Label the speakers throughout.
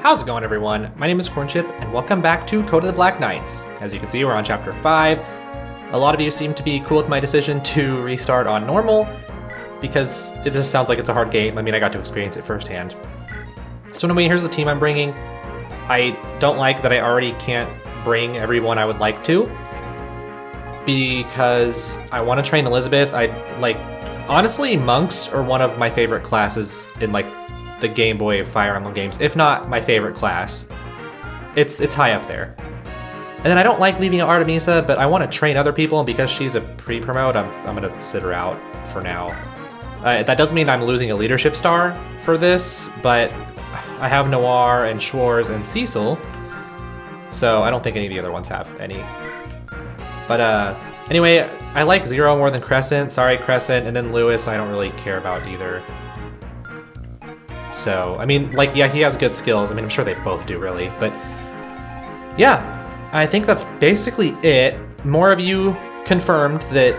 Speaker 1: How's it going, everyone? My name is Cornchip, and welcome back to Code of the Black Knights. As you can see, we're on Chapter 5. A lot of you seem to be cool with my decision to restart on normal, because this sounds like it's a hard game. I mean, I got to experience it firsthand. So anyway, here's the team I'm bringing. I don't like that I already can't bring everyone I would like to, because I want to train Elizabeth. Honestly, monks are one of my favorite classes in the Game Boy Fire Emblem games, if not my favorite class. It's high up there. And then I don't like leaving Artemisa, but I want to train other people, and because she's a pre-promote, I'm gonna sit her out for now. That doesn't mean I'm losing a leadership star for this, but I have Noir and Schwarz and Cecil, so I don't think any of the other ones have any. But anyway, I like Zero more than Crescent. Sorry, Crescent. And then Lewis, I don't really care about either. So, I mean, yeah, he has good skills. I mean, I'm sure they both do, really. But yeah, I think that's basically it. More of you confirmed that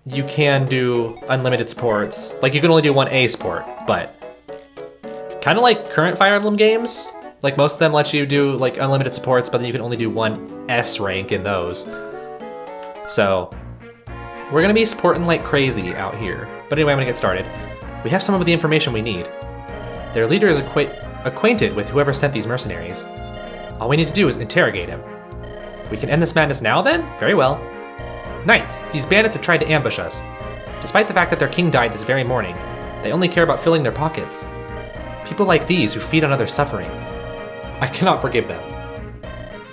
Speaker 1: you can do unlimited supports. You can only do one A support, but kind of like current Fire Emblem games. Most of them let you do unlimited supports, but then you can only do one S rank in those. So we're gonna be supporting like crazy out here. But anyway, I'm gonna get started. We have some of the information we need. Their leader is acquainted with whoever sent these mercenaries. All we need to do is interrogate him. We can end this madness now then? Very well. Knights, these bandits have tried to ambush us. Despite the fact that their king died this very morning, they only care about filling their pockets. People like these who feed on others' suffering. I cannot forgive them.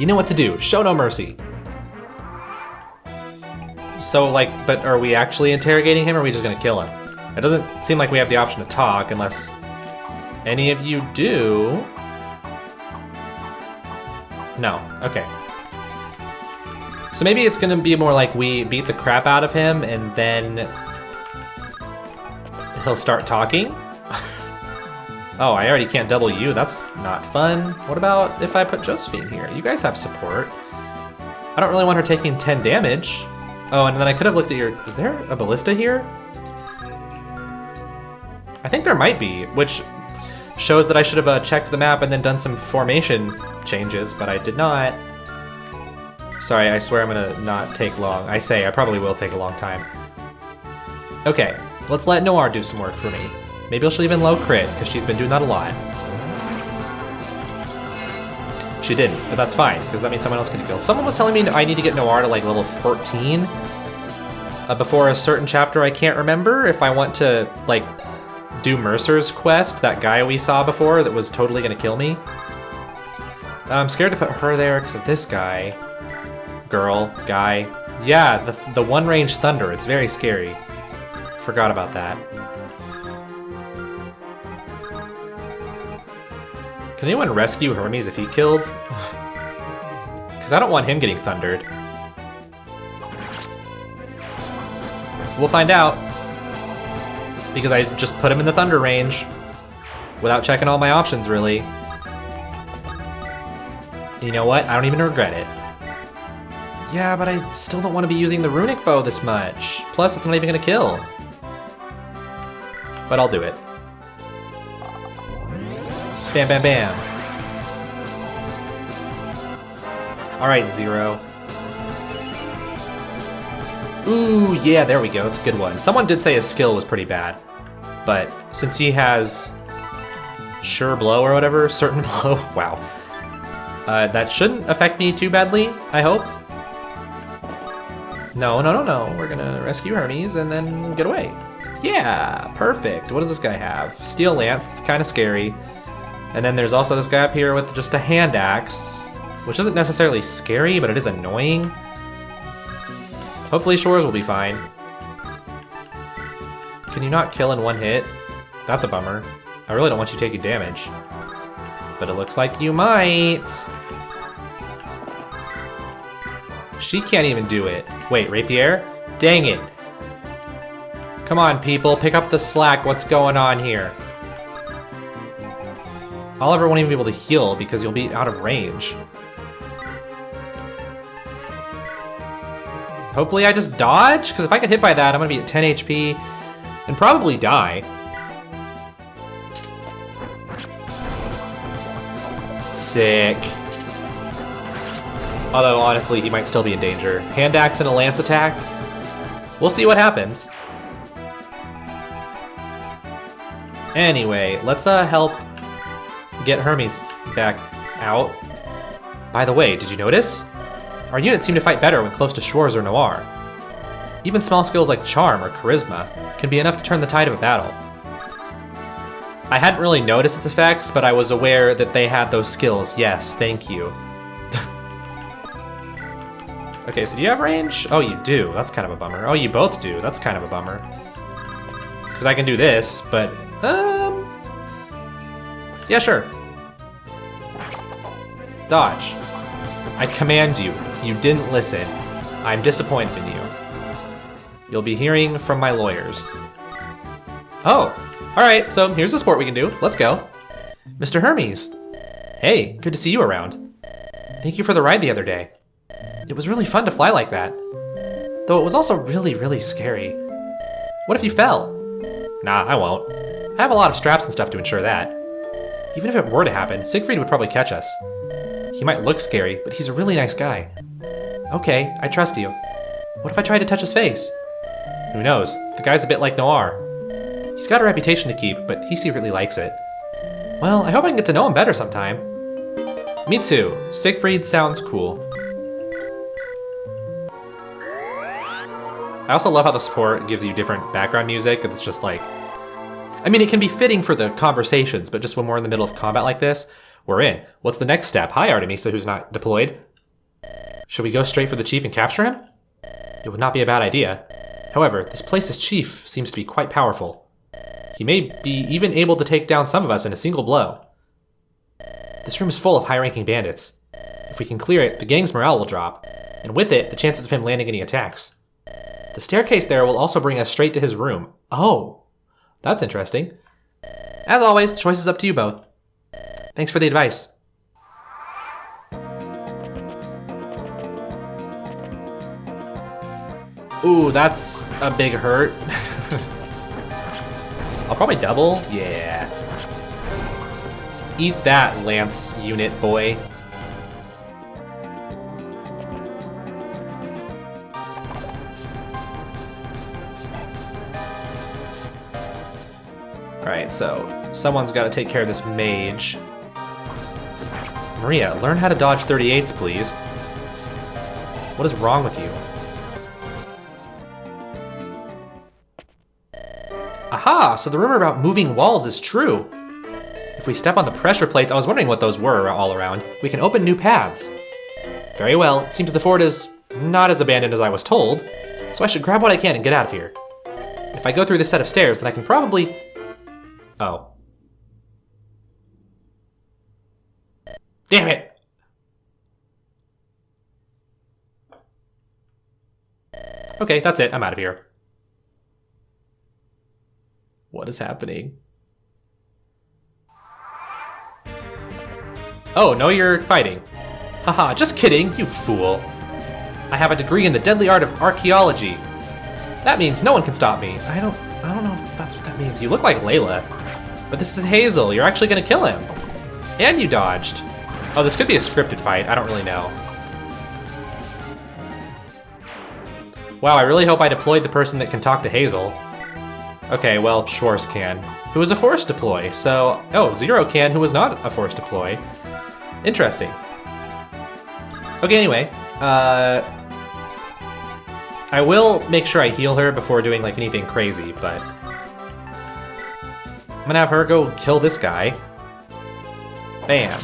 Speaker 1: You know what to do. Show no mercy. So, but are we actually interrogating him, or are we just gonna kill him? It doesn't seem like we have the option to talk unless any of you do. No, okay. So maybe it's gonna be more like we beat the crap out of him and then he'll start talking. Oh, I already can't double you. That's not fun. What about if I put Josephine here? You guys have support. I don't really want her taking 10 damage. Oh, and then I could have looked at your... Is there a ballista here? I think there might be, which shows that I should have checked the map and then done some formation changes, but I did not. Sorry, I swear I'm gonna not take long. I probably will take a long time. Okay, let's let Noir do some work for me. Maybe she'll even low crit, because she's been doing that a lot. She didn't, but that's fine, because that means someone else can kill. Someone was telling me I need to get Noir to level 14 before a certain chapter I can't remember if I want to do Mercer's quest, that guy we saw before that was totally gonna kill me. I'm scared to put her there because of this guy. Guy. Yeah, the one range thunder, it's very scary. Forgot about that. Can anyone rescue Hermes if he killed? Because I don't want him getting thundered. We'll find out. Because I just put him in the thunder range without checking all my options, really. And you know what? I don't even regret it. Yeah, but I still don't want to be using the runic bow this much. Plus, it's not even gonna kill. But I'll do it. Bam, bam, bam. All right, Zero. Ooh, yeah, there we go. It's a good one. Someone did say his skill was pretty bad, but since he has Sure Blow or whatever, Certain Blow, wow. That shouldn't affect me too badly, I hope. No. We're gonna rescue Hermes and then get away. Yeah, perfect. What does this guy have? Steel Lance, it's kind of scary. And then there's also this guy up here with just a hand axe, which isn't necessarily scary, but it is annoying. Hopefully Shores will be fine. Can you not kill in one hit? That's a bummer. I really don't want you taking damage. But it looks like you might. She can't even do it. Wait, Rapier? Dang it. Come on, people, pick up the slack. What's going on here? Oliver won't even be able to heal because you'll be out of range. Hopefully I just dodge, because if I get hit by that, I'm gonna be at 10 HP and probably die. Sick. Although, honestly, he might still be in danger. Hand axe and a lance attack? We'll see what happens. Anyway, let's help get Hermes back out. By the way, did you notice? Our units seem to fight better when close to Schwarz or Noir. Even small skills like Charm or Charisma can be enough to turn the tide of a battle. I hadn't really noticed its effects, but I was aware that they had those skills. Yes, thank you. Okay, so do you have range? Oh, you do. That's kind of a bummer. Oh, you both do. That's kind of a bummer. Because I can do this, but... yeah, sure. Dodge. I command you. You didn't listen. I'm disappointed in you. You'll be hearing from my lawyers. Oh, alright, so here's a sport we can do. Let's go. Mr. Hermes. Hey, good to see you around. Thank you for the ride the other day. It was really fun to fly like that. Though it was also really, really scary. What if you fell? Nah, I won't. I have a lot of straps and stuff to ensure that. Even if it were to happen, Siegfried would probably catch us. He might look scary, but he's a really nice guy. Okay, I trust you. What if I tried to touch his face? Who knows? The guy's a bit like Noir. He's got a reputation to keep, but he secretly likes it. Well, I hope I can get to know him better sometime. Me too. Siegfried sounds cool. I also love how the support gives you different background music. It's just like... I mean, it can be fitting for the conversations, but just when we're in the middle of combat like this, we're in. What's the next step? Hi, Artemisa, who's not deployed. Should we go straight for the chief and capture him? It would not be a bad idea. However, this place's chief seems to be quite powerful. He may be even able to take down some of us in a single blow. This room is full of high-ranking bandits. If we can clear it, the gang's morale will drop, and with it, the chances of him landing any attacks. The staircase there will also bring us straight to his room. Oh, that's interesting. As always, the choice is up to you both. Thanks for the advice. Ooh, that's a big hurt. I'll probably double. Yeah. Eat that, Lance unit boy. Alright, so someone's got to take care of this mage. Maria, learn how to dodge 38s, please. What is wrong with you? Aha! So the rumor about moving walls is true. If we step on the pressure plates, I was wondering what those were all around, we can open new paths. Very well, it seems the fort is not as abandoned as I was told, so I should grab what I can and get out of here. If I go through this set of stairs, then I can probably... Oh. Damn it! Okay, that's it. I'm out of here. What is happening? Oh, no, you're fighting. Haha, just kidding, you fool. I have a degree in the deadly art of archaeology. That means no one can stop me. I don't know if that's what that means. You look like Layla. But this is Hazel. You're actually gonna kill him. And you dodged. Oh, this could be a scripted fight. I don't really know. Wow, I really hope I deployed the person that can talk to Hazel. Okay, well, Schwarz can. Who was a forced deploy, so... Oh, Zero can, who was not a forced deploy. Interesting. Okay, anyway. I will make sure I heal her before doing, like, anything crazy, but... I'm gonna have her go kill this guy. Bam.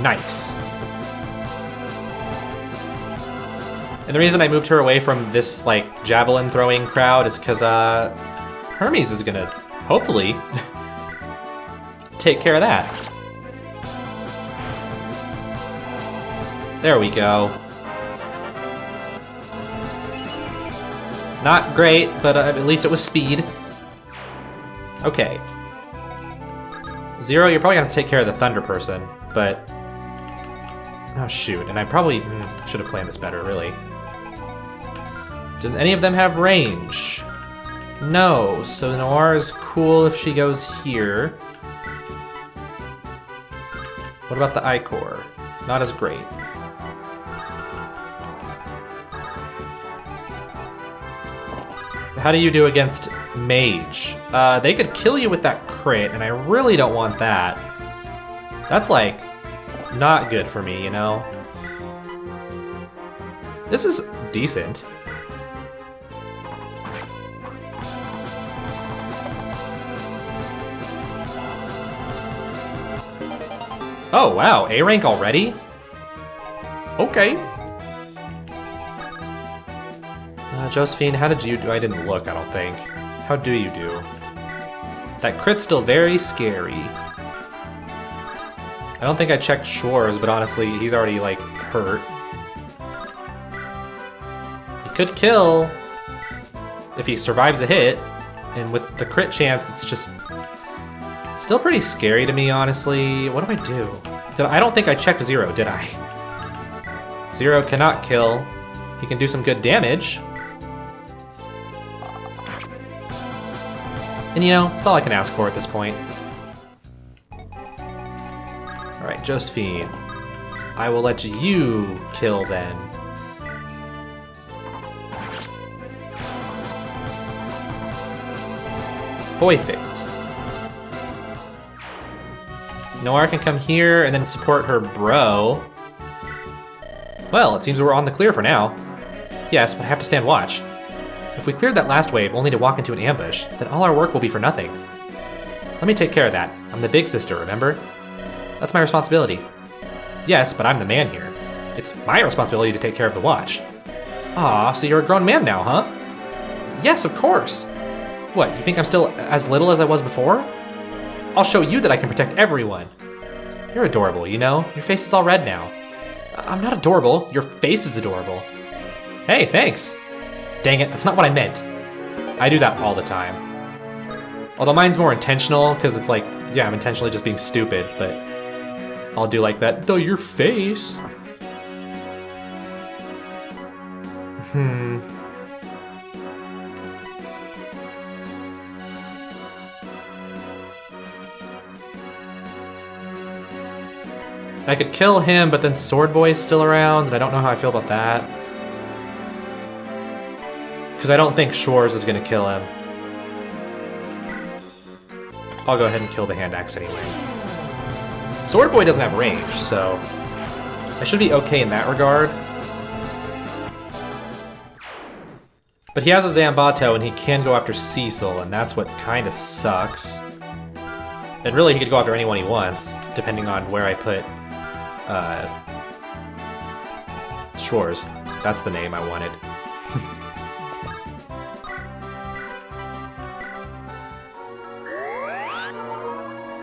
Speaker 1: Nice. And the reason I moved her away from this, like, javelin throwing crowd is because, Hermes is gonna, hopefully, take care of that. There we go. Not great, but at least it was speed. Okay. Zero, you're probably gonna take care of the thunder person, but... Oh shoot, and I probably should have planned this better, really. Did any of them have range? No, so Noir is cool if she goes here. What What about the Ichor? Not as great. How do you do against Mage? They could kill you with that crit, and I really don't want that. That's like, not good for me, you know? This is decent. Oh wow, A rank already? Okay. Josephine, how did you do? I didn't look, I don't think. How do you do? That crit's still very scary. I don't think I checked Shores, but honestly, he's already, like, hurt. He could kill if he survives a hit, and with the crit chance, it's just still pretty scary to me, honestly. What do I do? I don't think I checked Zero, did I? Zero cannot kill. He can do some good damage. And you know, that's all I can ask for at this point. Alright, Josephine. I will let you kill then. Perfect. Noir can come here and then support her bro. Well, it seems we're on the clear for now. Yes, but I have to stand watch. If we cleared that last wave only to walk into an ambush, then all our work will be for nothing. Let me take care of that. I'm the big sister, remember? That's my responsibility. Yes, but I'm the man here. It's my responsibility to take care of the watch. Ah, so you're a grown man now, huh? Yes, of course. What, you think I'm still as little as I was before? I'll show you that I can protect everyone. You're adorable, you know? Your face is all red now. I'm not adorable. Your face is adorable. Hey, thanks. Dang it, that's not what I meant. I do that all the time. Although mine's more intentional, because it's like, yeah, I'm intentionally just being stupid, but I'll do like that, though your face. I could kill him, but then Sword Boy's still around, and I don't know how I feel about that. Because I don't think Shores is going to kill him. I'll go ahead and kill the hand axe anyway. Sword Boy doesn't have range, so I should be okay in that regard. But he has a Zambato, and he can go after Cecil, and that's what kind of sucks. And really, he could go after anyone he wants, depending on where I put Shores. That's the name I wanted.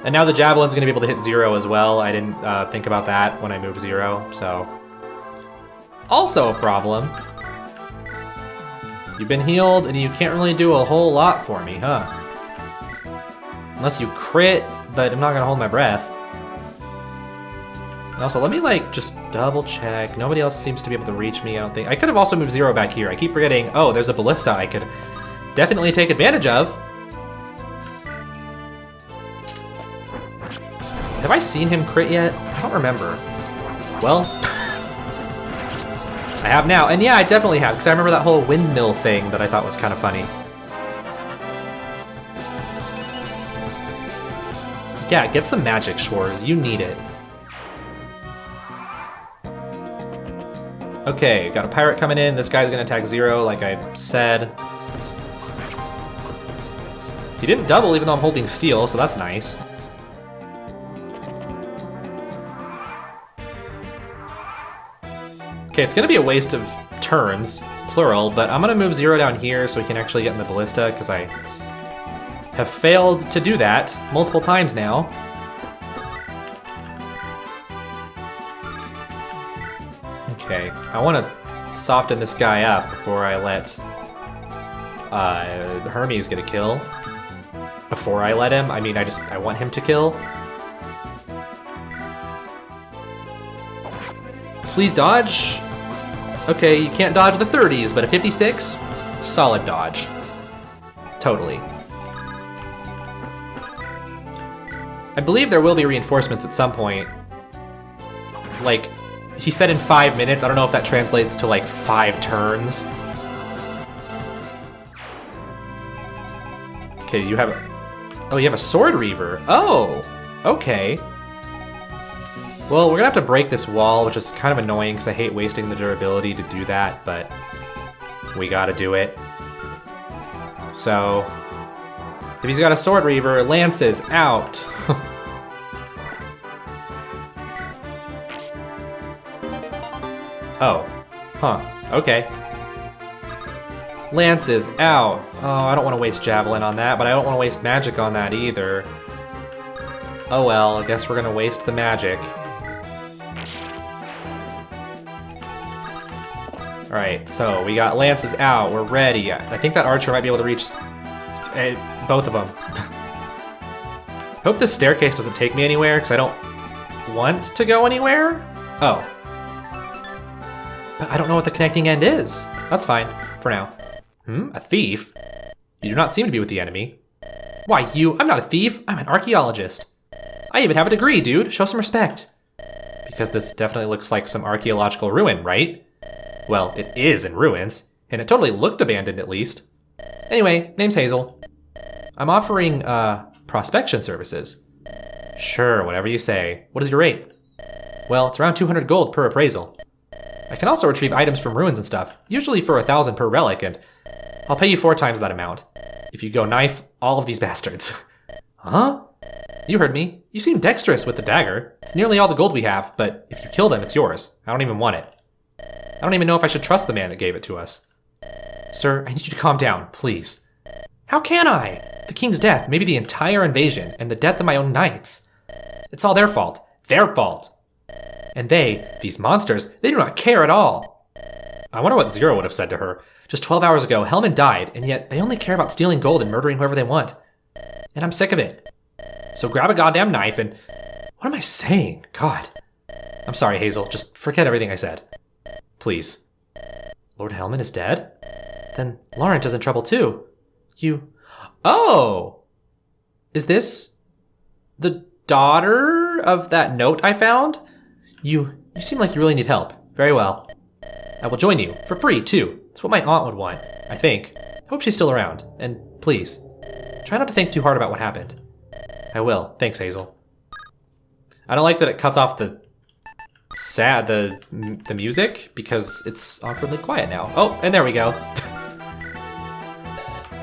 Speaker 1: And now the Javelin's gonna be able to hit Zero as well. I didn't think about that when I moved Zero, so. Also a problem. You've been healed and you can't really do a whole lot for me, huh? Unless you crit, but I'm not gonna hold my breath. And also, let me like just double check. Nobody else seems to be able to reach me, I don't think. I could have also moved Zero back here. I keep forgetting, oh, there's a ballista I could definitely take advantage of. Have I seen him crit yet? I don't remember. Well, I have now. And yeah, I definitely have, because I remember that whole windmill thing that I thought was kind of funny. Yeah, get some magic, Shores. You need it. Okay, got a pirate coming in. This guy's gonna attack Zero, like I said. He didn't double, even though I'm holding steel, so that's nice. Okay, it's gonna be a waste of turns, plural, but I'm gonna move Zero down here so he can actually get in the ballista, because I have failed to do that multiple times now. Okay, I want to soften this guy up before I let Hermes get a kill. Before I let him, I mean, I want him to kill. Please dodge. Okay, you can't dodge the 30s, but a 56? Solid dodge. Totally. I believe there will be reinforcements at some point. like, he said in 5 minutes. I don't know if that translates to like 5 turns. Okay, you have, oh, you have a Sword Reaver. Oh, okay. Well, we're gonna have to break this wall, which is kind of annoying because I hate wasting the durability to do that, but we gotta do it. So, if he's got a Sword Reaver, Lances out. Oh, huh, okay. Lances out. Oh, I don't want to waste Javelin on that, but I don't want to waste magic on that either. Oh well, I guess we're gonna waste the magic. Alright, so we got Lances out, we're ready. I think that archer might be able to reach both of them. Hope this staircase doesn't take me anywhere, because I don't want to go anywhere. Oh. But I don't know what the connecting end is. That's fine, for now. A thief? You do not seem to be with the enemy. Why, I'm not a thief, I'm an archaeologist. I even have a degree, dude, show some respect. Because this definitely looks like some archaeological ruin, right? Well, it is in ruins, and it totally looked abandoned at least. Anyway, name's Hazel. I'm offering, prospection services. Sure, whatever you say. What is your rate? Well, it's around 200 gold per appraisal. I can also retrieve items from ruins and stuff, usually for 1,000 per relic, and I'll pay you 4 times that amount. If you go knife all of these bastards. Huh? You heard me. You seem dexterous with the dagger. It's nearly all the gold we have, but if you kill them, it's yours. I don't even want it. I don't even know if I should trust the man that gave it to us. Sir, I need you to calm down, please. How can I? The king's death, maybe the entire invasion, and the death of my own knights. It's all their fault. Their fault. And these monsters, they do not care at all. I wonder what Zero would have said to her. Just 12 hours ago, Hellman died, and yet they only care about stealing gold and murdering whoever they want. And I'm sick of it. So grab a goddamn knife and... What am I saying? God. I'm sorry, Hazel. Just forget everything I said. Please. Lord Hellman is dead? Then Laurent is in trouble too. Oh! Is this the daughter of that note I found? You seem like you really need help. Very well. I will join you, for free too. It's what my aunt would want, I think. Hope she's still around. And please, try not to think too hard about what happened. I will. Thanks, Hazel. I don't like that it cuts off the music because it's awkwardly quiet now. Oh, and there we go.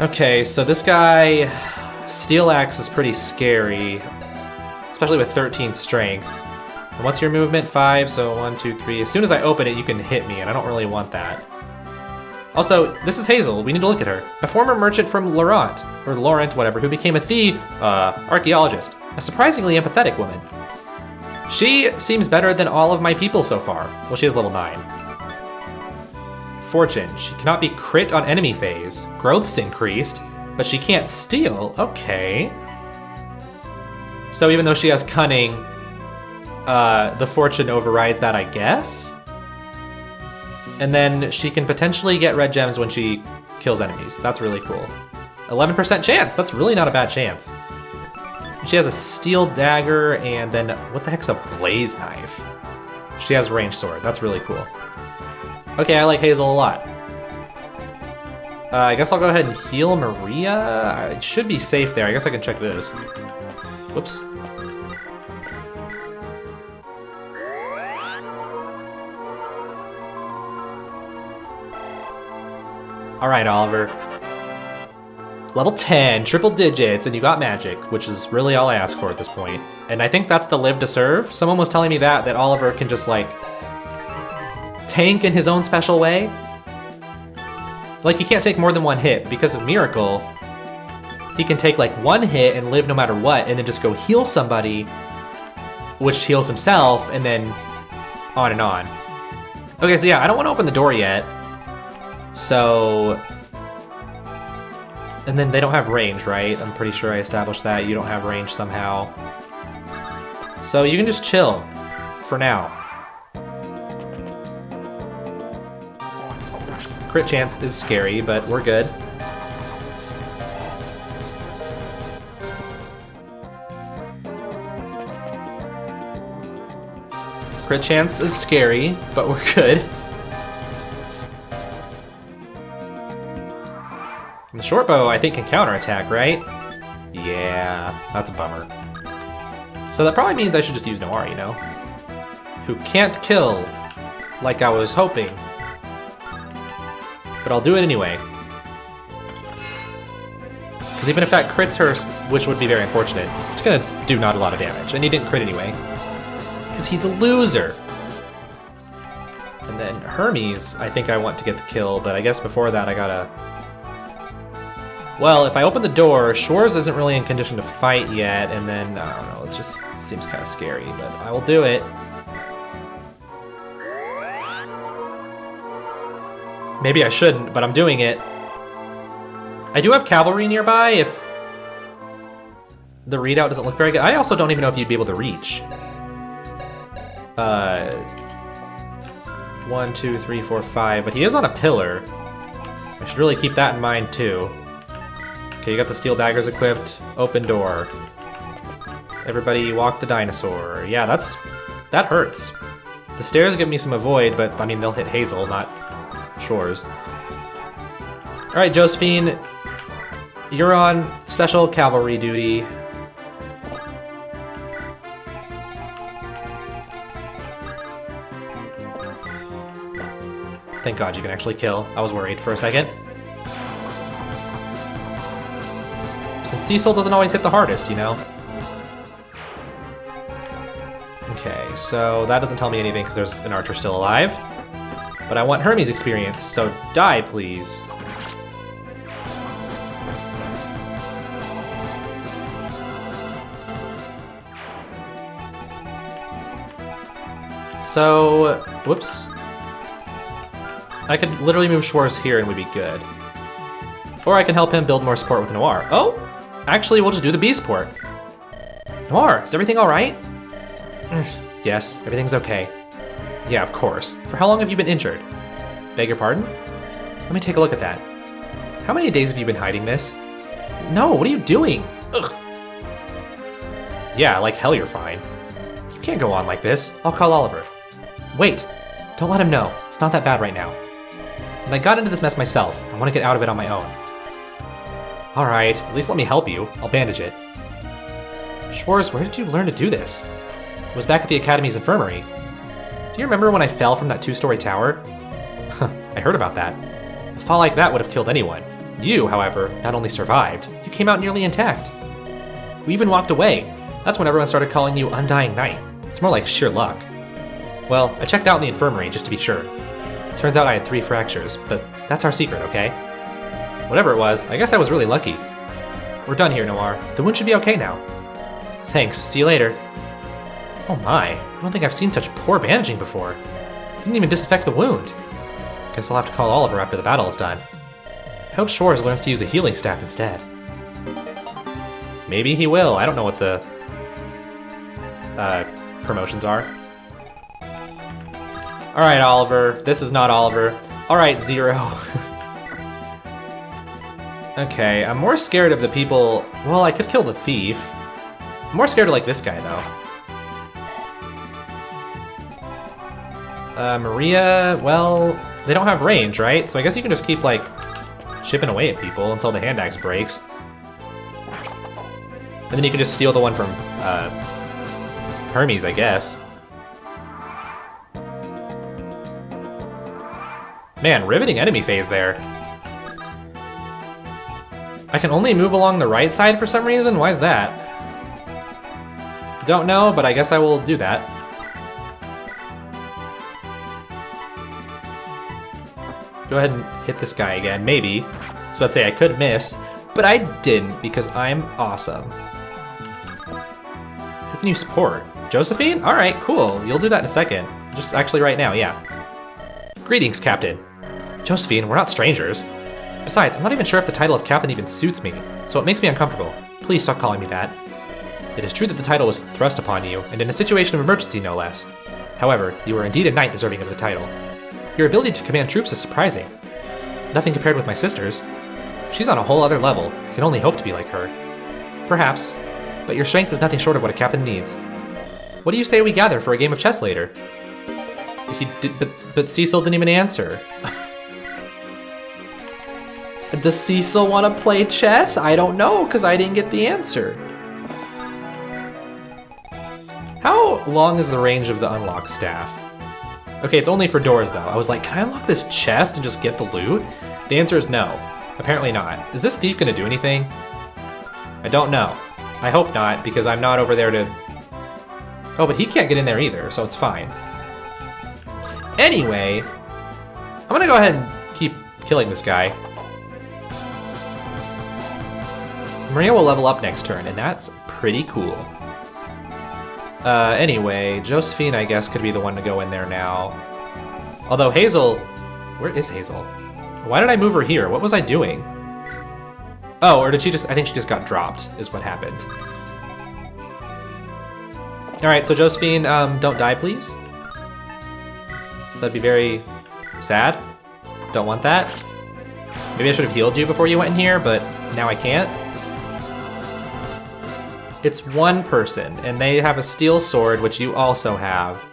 Speaker 1: Okay, so this guy, Steel Axe is pretty scary, especially with 13 strength. And what's your movement? 5, so 1, 2, 3. As soon as I open it, you can hit me, and I don't really want that. Also, this is Hazel. We need to look at her. A former merchant from Laurent, or Laurent, whatever, who became a archaeologist. A surprisingly empathetic woman. She seems better than all of my people so far. Well, she is level 9. Fortune. She cannot be crit on enemy phase. Growth's increased, but she can't steal. Okay. So even though she has cunning, the fortune overrides that, I guess? And then she can potentially get red gems when she kills enemies. That's really cool. 11% chance. That's really not a bad chance. She has a steel dagger, and then what the heck's a blaze knife? She has ranged sword. That's really cool. Okay, I like Hazel a lot. I guess I'll go ahead and heal Maria. I should be safe there. I guess I can check this. Whoops. All right, Oliver. Level 10, triple digits, and you got magic, which is really all I ask for at this point. And I think that's the live to serve. Someone was telling me that Oliver can just like tank in his own special way. Like he can't take more than 1 hit. Because of Miracle, he can take like 1 hit and live no matter what, and then just go heal somebody, which heals himself, and then on and on. Okay, so yeah, I don't want to open the door yet. So, and then they don't have range, right? I'm pretty sure I established that. You don't have range somehow. So you can just chill for now. Crit chance is scary, but we're good. Crit chance is scary, but we're good. And the short bow, I think, can counterattack, right? Yeah, that's a bummer. So that probably means I should just use Noir, you know? Who can't kill like I was hoping. But I'll do it anyway. Because even if that crits her, which would be very unfortunate, it's gonna do not a lot of damage. And he didn't crit anyway. Because he's a loser. And then Hermes, I think I want to get the kill, but I guess before that I gotta... Well, if I open the door, Schwarz isn't really in condition to fight yet, and then, I don't know, it just seems kind of scary, but I will do it. Maybe I shouldn't, but I'm doing it. I do have cavalry nearby if the readout doesn't look very good. I also don't even know if you'd be able to reach. 1, 2, 3, 4, 5, but he is on a pillar. I should really keep that in mind too. Okay, you got the steel daggers equipped. Open door. Everybody walk the dinosaur. Yeah, that hurts. The stairs give me some avoid, but I mean they'll hit Hazel, not Schwarz. All right, Josephine, you're on special cavalry duty. Thank God you can actually kill. I was worried for a second. Since Cecil doesn't always hit the hardest, you know? Okay, so that doesn't tell me anything because there's an archer still alive. But I want Hermes experience, so die, please. So, whoops. I could literally move Schwarz here and we'd be good. Or I can help him build more support with Noir. Oh, actually we'll just do the B support. Noir, is everything all right? Yes, everything's okay. Yeah, of course. For how long have you been injured? Beg your pardon? Let me take a look at that. How many days have you been hiding this? No, what are you doing? Ugh. Yeah, like hell you're fine. You can't go on like this. I'll call Oliver. Wait, don't let him know. It's not that bad right now. And I got into this mess myself. I want to get out of it on my own. All right, at least let me help you. I'll bandage it. Schwarz, where did you learn to do this? It was back at the Academy's infirmary. Do you remember when I fell from that 2-story tower? I heard about that. A fall like that would have killed anyone. You, however, not only survived, you came out nearly intact. We even walked away. That's when everyone started calling you Undying Knight. It's more like sheer luck. Well, I checked out in the infirmary just to be sure. Turns out I had 3 fractures, but that's our secret, okay? Whatever it was, I guess I was really lucky. We're done here, Noir. The wound should be okay now. Thanks, see you later. Oh my, I don't think I've seen such poor bandaging before. Didn't even disinfect the wound. Guess I'll have to call Oliver after the battle is done. I hope Schwarz learns to use a healing staff instead. Maybe he will, I don't know what the promotions are. Alright, Oliver. This is not Oliver. Alright, Zero. Okay, I'm more scared of the people... Well, I could kill the thief. I'm more scared of, like, this guy, though. Maria, well, they don't have range, right? So I guess you can just keep, like, chipping away at people until the hand axe breaks. And then you can just steal the one from, Hermes, I guess. Man, riveting enemy phase there. I can only move along the right side for some reason? Why is that? Don't know, but I guess I will do that. Go ahead and hit this guy again, maybe. I was about to say I could miss, but I didn't because I'm awesome. Who can you support? Josephine? Alright, cool. You'll do that in a second. Just actually right now, yeah. Greetings, Captain. Josephine, we're not strangers. Besides, I'm not even sure if the title of Captain even suits me, so it makes me uncomfortable. Please stop calling me that. It is true that the title was thrust upon you, and in a situation of emergency, no less. However, you are indeed a knight deserving of the title. Your ability to command troops is surprising. Nothing compared with my sister's. She's on a whole other level. I can only hope to be like her. Perhaps, but your strength is nothing short of what a captain needs. What do you say we gather for a game of chess later? He did, but Cecil didn't even answer. Does Cecil want to play chess? I don't know, because I didn't get the answer. How long is the range of the unlock staff? Okay, it's only for doors though. I was like, can I unlock this chest and just get the loot? The answer is no. Apparently not. Is this thief gonna do anything? I don't know. I hope not, because I'm not over there to... Oh, but he can't get in there either, so it's fine. Anyway, I'm gonna go ahead and keep killing this guy. Maria will level up next turn, and that's pretty cool. Anyway, Josephine, I guess, could be the one to go in there now. Although Hazel... Where is Hazel? Why did I move her here? What was I doing? Oh, or did she just... I think she just got dropped, is what happened. Alright, so Josephine, don't die, please. That'd be very sad. Don't want that. Maybe I should have healed you before you went in here, but now I can't. It's one person, and they have a steel sword, which you also have.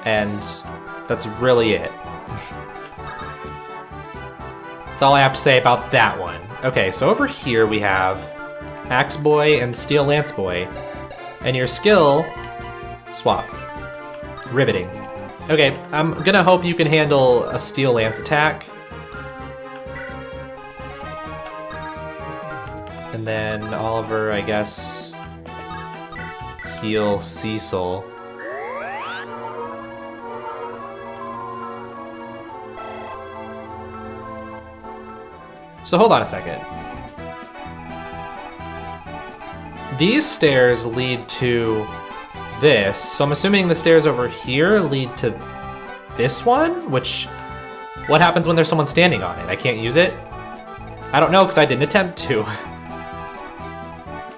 Speaker 1: And that's really it. That's all I have to say about that one. Okay, so over here we have Axe Boy and Steel Lance Boy. And your skill, swap. Riveting. Okay, I'm gonna hope you can handle a Steel Lance attack. And then Oliver, I guess, heal Cecil. So hold on a second. These stairs lead to this, so I'm assuming the stairs over here lead to this one, which, what happens when there's someone standing on it? I can't use it? I don't know, because I didn't attempt to. All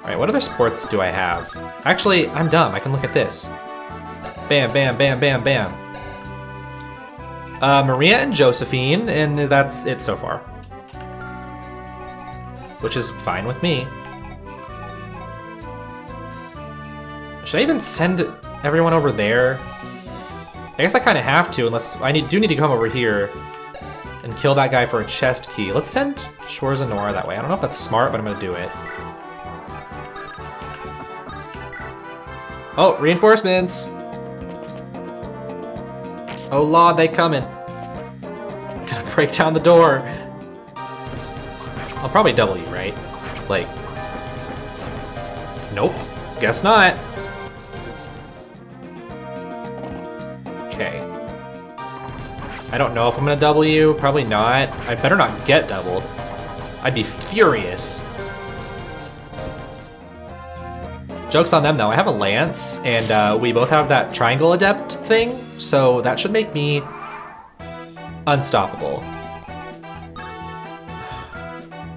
Speaker 1: right, what other sports do I have? Actually, I'm dumb, I can look at this. Bam, bam, bam, bam, bam. Maria and Josephine, and that's it so far. Which is fine with me. Should I even send everyone over there? I guess I kind of have to, unless I do need to come over here and kill that guy for a chest key. Let's send Shores and Nora that way. I don't know if that's smart, but I'm gonna do it. Oh, reinforcements! Oh Lord, they coming. Gonna break down the door. I'll probably double you, right? Like, nope, guess not. Okay. I don't know if I'm gonna double you, probably not. I better not get doubled. I'd be furious. Joke's on them though, I have a lance, and we both have that triangle adept thing, so that should make me unstoppable.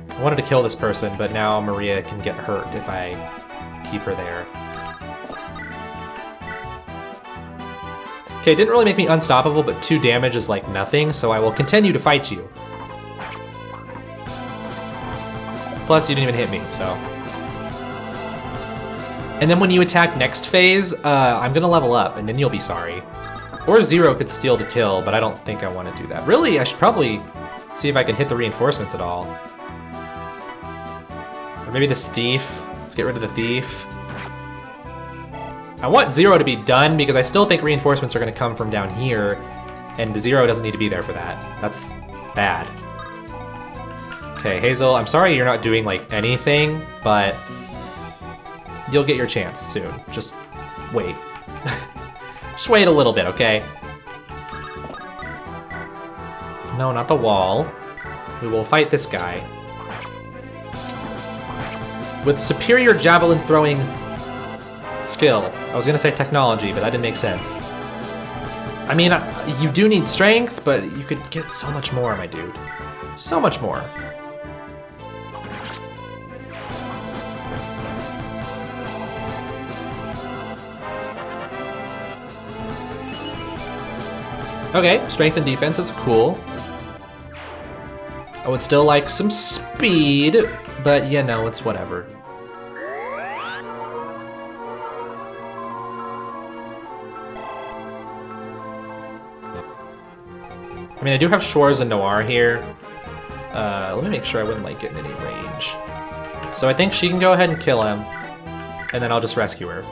Speaker 1: I wanted to kill this person, but now Maria can get hurt if I keep her there. Okay, it didn't really make me unstoppable, but 2 damage is like nothing, so I will continue to fight you. Plus, you didn't even hit me, so. And then when you attack next phase, I'm gonna level up, and then you'll be sorry. Or Zero could steal the kill, but I don't think I want to do that. Really, I should probably see if I can hit the reinforcements at all. Or maybe this thief. Let's get rid of the thief. I want Zero to be done because I still think reinforcements are going to come from down here, and Zero doesn't need to be there for that. That's bad. Okay, Hazel, I'm sorry you're not doing like anything, but you'll get your chance soon. Just wait. Just wait a little bit, okay? No, not the wall. We will fight this guy. With superior javelin throwing skill. I was gonna say technology, but that didn't make sense. I mean, you do need strength, but you could get so much more, my dude. So much more. Okay, strength and defense is cool. I would still like some speed, but you know, it's whatever. I mean, I do have Shores and Noir here. Let me make sure I wouldn't like get in any range. So I think she can go ahead and kill him, and then I'll just rescue her.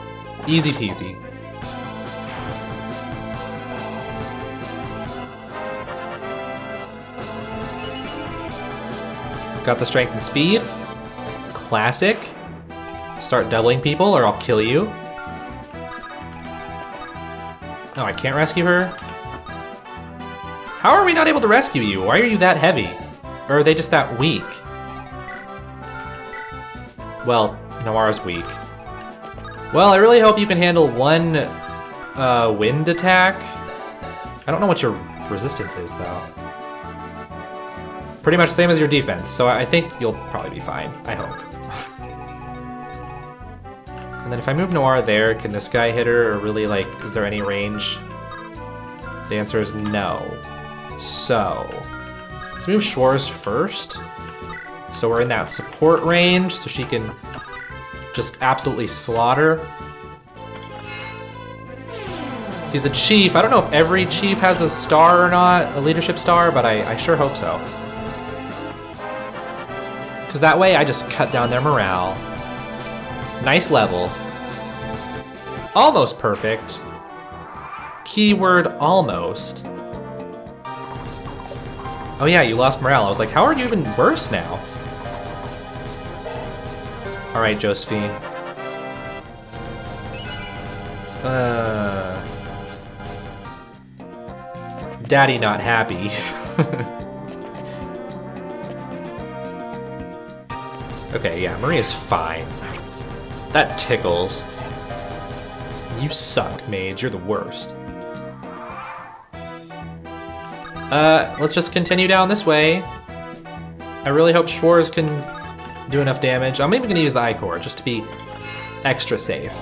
Speaker 1: Easy peasy. Got the strength and speed. Classic. Start doubling people or I'll kill you. Oh, I can't rescue her? How are we not able to rescue you? Why are you that heavy? Or are they just that weak? Well, Noir's weak. Well, I really hope you can handle one wind attack. I don't know what your resistance is, though. Pretty much same as your defense, so I think you'll probably be fine, I hope. And then if I move Noir there, can this guy hit her, or really, like, is there any range? The answer is no. So, let's move Shores first. So we're in that support range, so she can just absolutely slaughter. He's a chief. I don't know if every chief has a star or not, a leadership star, but I sure hope so. Because that way I just cut down their morale. Nice level. Almost perfect. Keyword almost. Oh yeah, you lost morale. I was like, how are you even worse now? Alright, Josephine. Daddy not happy. Okay, yeah, Maria's fine. That tickles. You suck, mage. You're the worst. Let's just continue down this way. I really hope Schwarz can do enough damage. I'm even gonna use the I-Core just to be extra safe.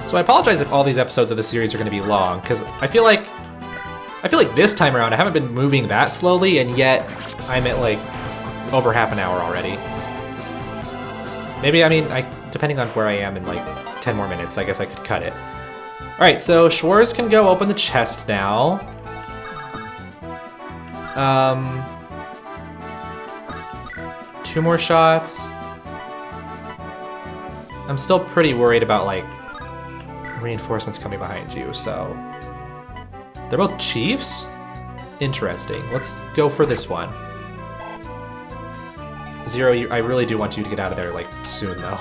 Speaker 1: So I apologize if all these episodes of the series are gonna be long, because I feel like this time around I haven't been moving that slowly, and yet I'm at like over half an hour already. Maybe, I mean, depending on where I am in like 10 more minutes, I guess I could cut it. All right, so Schwarz can go open the chest now. 2 more shots. I'm still pretty worried about like reinforcements coming behind you, so. They're both chiefs? Interesting. Let's go for this one. Zero, I really do want you to get out of there, like, soon, though.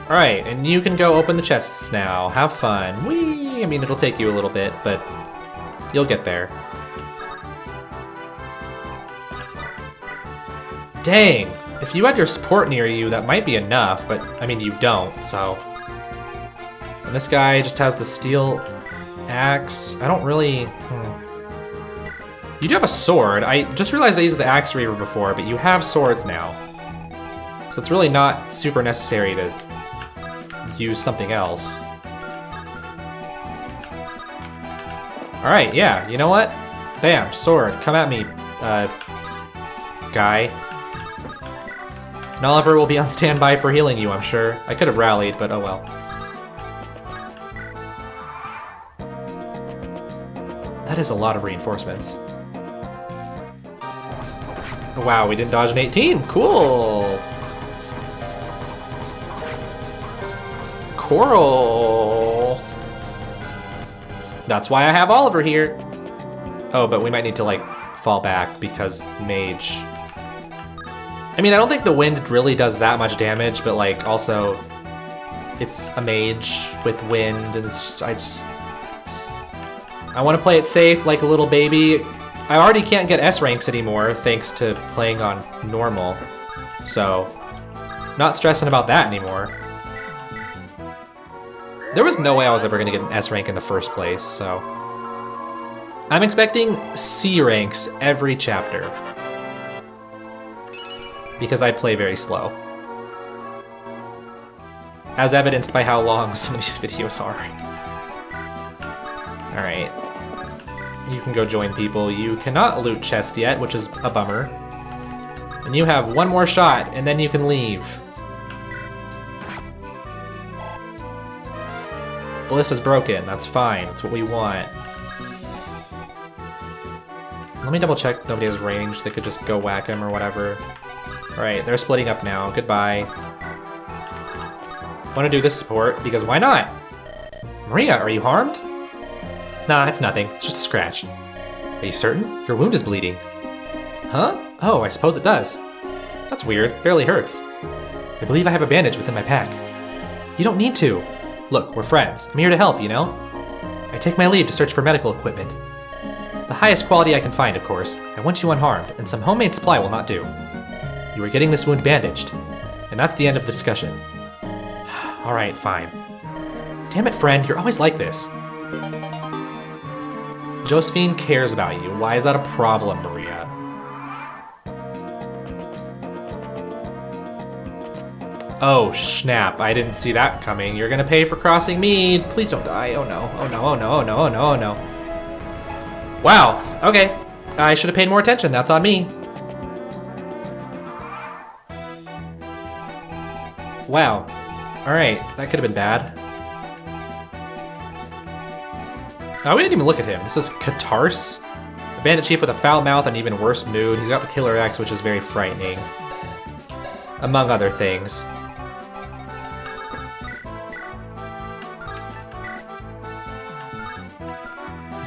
Speaker 1: Alright, and you can go open the chests now. Have fun. Whee! I mean, it'll take you a little bit, but you'll get there. Dang! If you had your support near you, that might be enough, but, I mean, you don't, so... And this guy just has the steel axe. I don't really... You do have a sword. I just realized I used the axe reaver before, but you have swords now. So it's really not super necessary to use something else. Alright, yeah, you know what? Bam, sword, come at me, guy. And Oliver will be on standby for healing you, I'm sure. I could have rallied, but oh well. That is a lot of reinforcements. Oh, wow, we didn't dodge an 18. Cool. Coral. That's why I have Oliver here. Oh, but we might need to, like, fall back because mage. I mean, I don't think the wind really does that much damage, but, like, also, it's a mage with wind, and it's just, I want to play it safe like a little baby. I already can't get S ranks anymore thanks to playing on normal. So, not stressing about that anymore. There was no way I was ever going to get an S rank in the first place, so. I'm expecting C ranks every chapter. Because I play very slow. As evidenced by how long some of these videos are. Alright. You can go join people. You cannot loot chest yet, which is a bummer. And you have one more shot, and then you can leave. Ballista's broken. That's fine. That's what we want. Let me double check nobody has range. They could just go whack him or whatever. Alright, they're splitting up now. Goodbye. Want to do this support, because why not? Maria, are you harmed? Nah, it's nothing. It's just a scratch. Are you certain? Your wound is bleeding. Huh? Oh, I suppose it does. That's weird. Barely hurts. I believe I have a bandage within my pack. You don't need to. Look, we're friends. I'm here to help, you know? I take my leave to search for medical equipment. The highest quality I can find, of course. I want you unharmed, and some homemade supply will not do. You are getting this wound bandaged. And that's the end of the discussion. Alright, fine. Damn it, friend, you're always like this. Josephine cares about you. Why is that a problem, Maria? Oh, snap. I didn't see that coming. You're gonna pay for crossing me. Please don't die. Oh no. Oh no, oh no, oh no, oh no, oh no. Wow. Okay. I should have paid more attention. That's on me. Wow. Alright. That could have been bad. Oh, we didn't even look at him. This is Katarse. A bandit chief with a foul mouth and even worse mood. He's got the killer axe, which is very frightening. Among other things.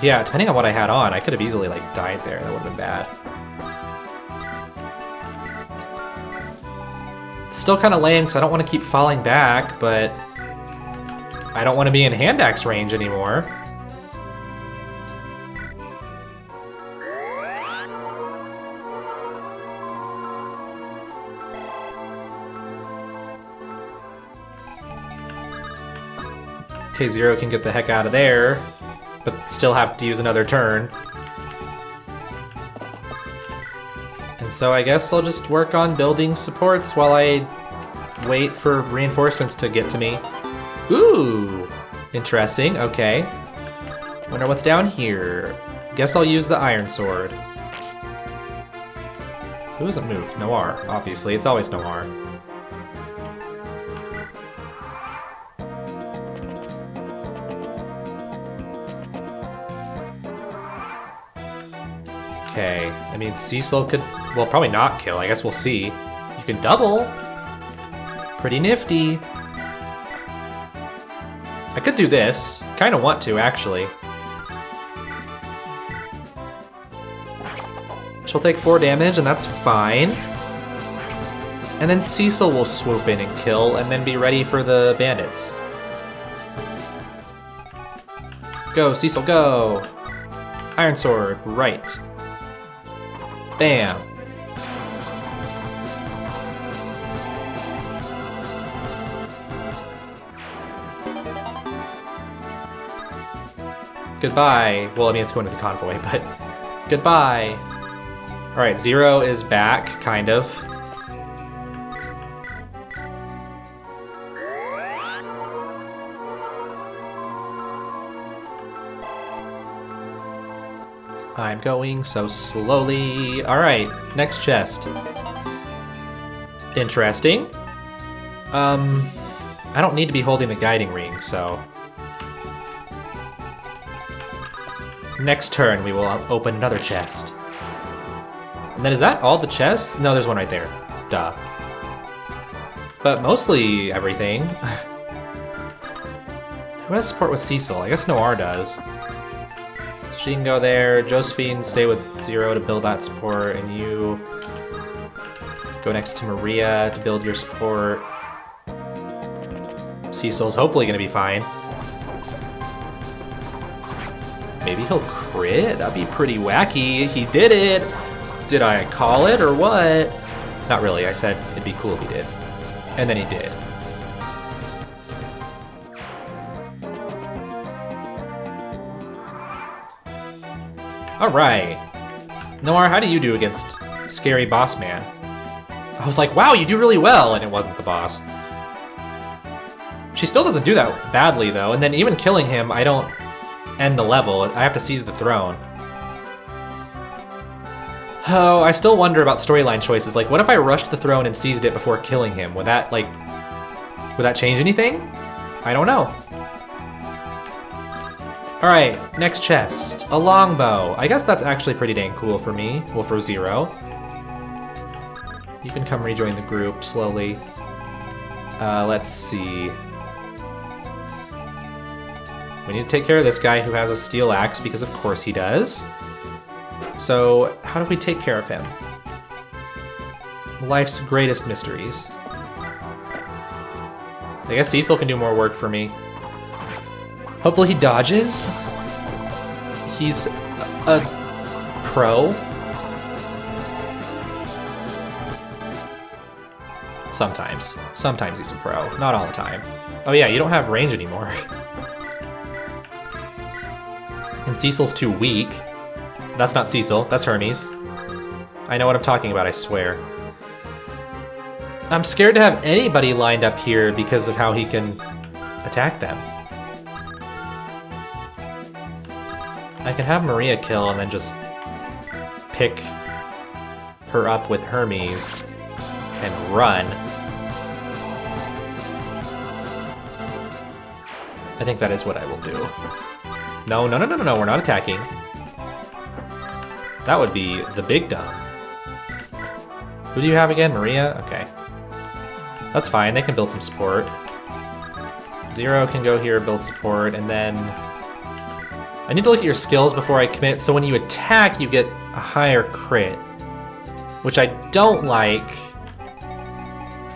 Speaker 1: Yeah, depending on what I had on, I could have easily, like, died there. That would have been bad. It's still kind of lame because I don't want to keep falling back, but I don't want to be in hand axe range anymore. Okay, Zero can get the heck out of there, but still have to use another turn. And so I guess I'll just work on building supports while I wait for reinforcements to get to me. Ooh, interesting, okay. Wonder what's down here. Guess I'll use the Iron Sword. Who hasn't moved? Noir, obviously. It's always Noir. Okay, I mean, Cecil could, well, probably not kill. I guess we'll see. You can double. Pretty nifty. I could do this. Kind of want to, actually. She'll take 4 damage, and that's fine. And then Cecil will swoop in and kill, and then be ready for the bandits. Go, Cecil, go! Iron Sword, right. Bam. Goodbye. Well, I mean, it's going to the convoy, but goodbye. All right, Zero is back, kind of. I'm going so slowly. All right, next chest. Interesting. I don't need to be holding the guiding ring, so. Next turn, we will open another chest. And then is that all the chests? No, there's one right there. Duh. But mostly everything. Who has support with Cecil? I guess Noir does. She can go there. Josephine, stay with Zero to build that support, and you go next to Maria to build your support. Cecil's hopefully gonna be fine. Maybe he'll crit? That'd be pretty wacky. He did it! Did I call it or what? Not really, I said it'd be cool if he did. And then he did. Alright. Noir, how do you do against Scary Boss Man? I was like, wow, you do really well, and it wasn't the boss. She still doesn't do that badly, though, and then even killing him, I don't end the level. I have to seize the throne. Oh, I still wonder about storyline choices. Like, what if I rushed the throne and seized it before killing him? Would that, like, would that change anything? I don't know. All right, next chest, a longbow. I guess that's actually pretty dang cool for me. Well, for Zero. You can come rejoin the group slowly. Let's see. We need to take care of this guy who has a steel axe, because of course he does. So, how do we take care of him? Life's greatest mysteries. I guess Cecil can do more work for me. Hopefully he dodges. He's a pro. Sometimes. Sometimes he's a pro. Not all the time. Oh yeah, you don't have range anymore. And Cecil's too weak. That's not Cecil, that's Hermes. I know what I'm talking about, I swear. I'm scared to have anybody lined up here because of how he can attack them. I can have Maria kill and then just pick her up with Hermes and run. I think that is what I will do. No, no, no, no, no, no, we're not attacking. That would be the big dumb. Who do you have again? Maria? Okay. That's fine, they can build some support. Zero can go here, build support, and then... I need to look at your skills before I commit, so when you attack, you get a higher crit. Which I don't like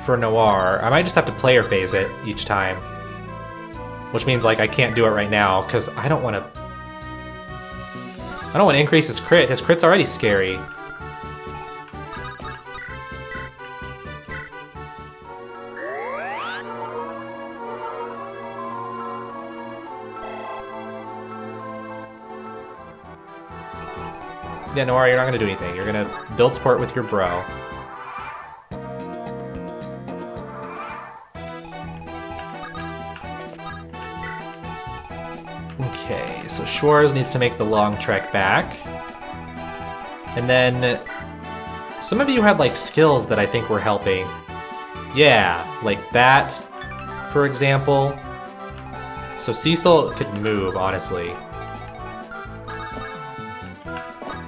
Speaker 1: for Noir. I might just have to player phase it each time. Which means, like, I can't do it right now, because I don't want to... I don't want to increase his crit. His crit's already scary. Yeah, Noir, you're not gonna do anything. You're gonna build support with your bro. Okay, so Schwarz needs to make the long trek back. And then some of you had like skills that I think were helping. Yeah, like that, for example. So Cecil could move, honestly.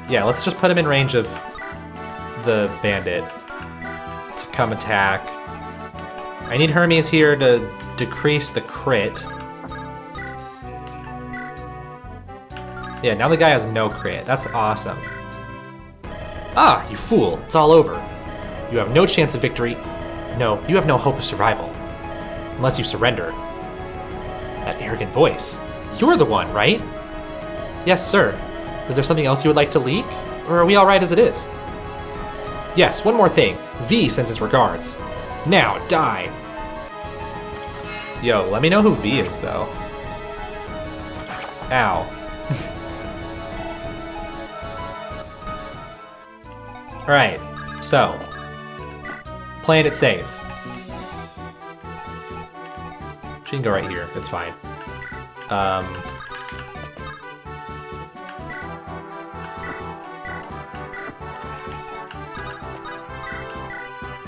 Speaker 1: Yeah, let's just put him in range of the bandit to come attack. I need Hermes here to decrease the crit. Yeah, now the guy has no crit. That's awesome. Ah, you fool. It's all over. You have no chance of victory. No, you have no hope of survival. Unless you surrender. That arrogant voice. You're the one, right? Yes, sir. Is there something else you would like to leak? Or are we all right as it is? Yes, one more thing. V sends his regards. Now, die. Yo, let me know who V is, though. Ow. Alright, so. Playing it safe. She can go right here, it's fine.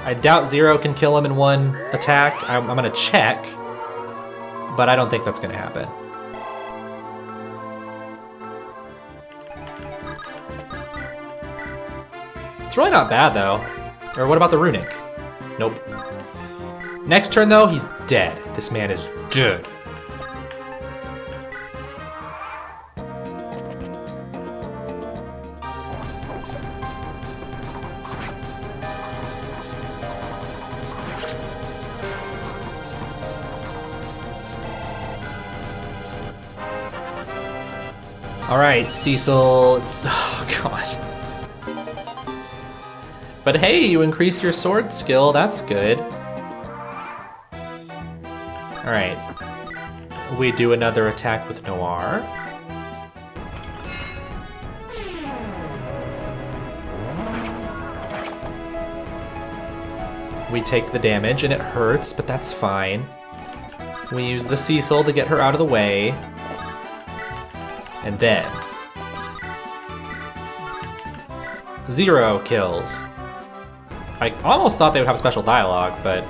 Speaker 1: I doubt Zero can kill him in one attack. I'm gonna check, but I don't think that's gonna happen. It's really not bad, though. Or what about the runic? Nope. Next turn, though, he's dead. This man is dead. Alright, Cecil, it's... oh, God. But hey, you increased your sword skill, that's good. Alright. We do another attack with Noir. We take the damage, and it hurts, but that's fine. We use the Cecil to get her out of the way. And then... 0 kills. I almost thought they would have special dialogue, but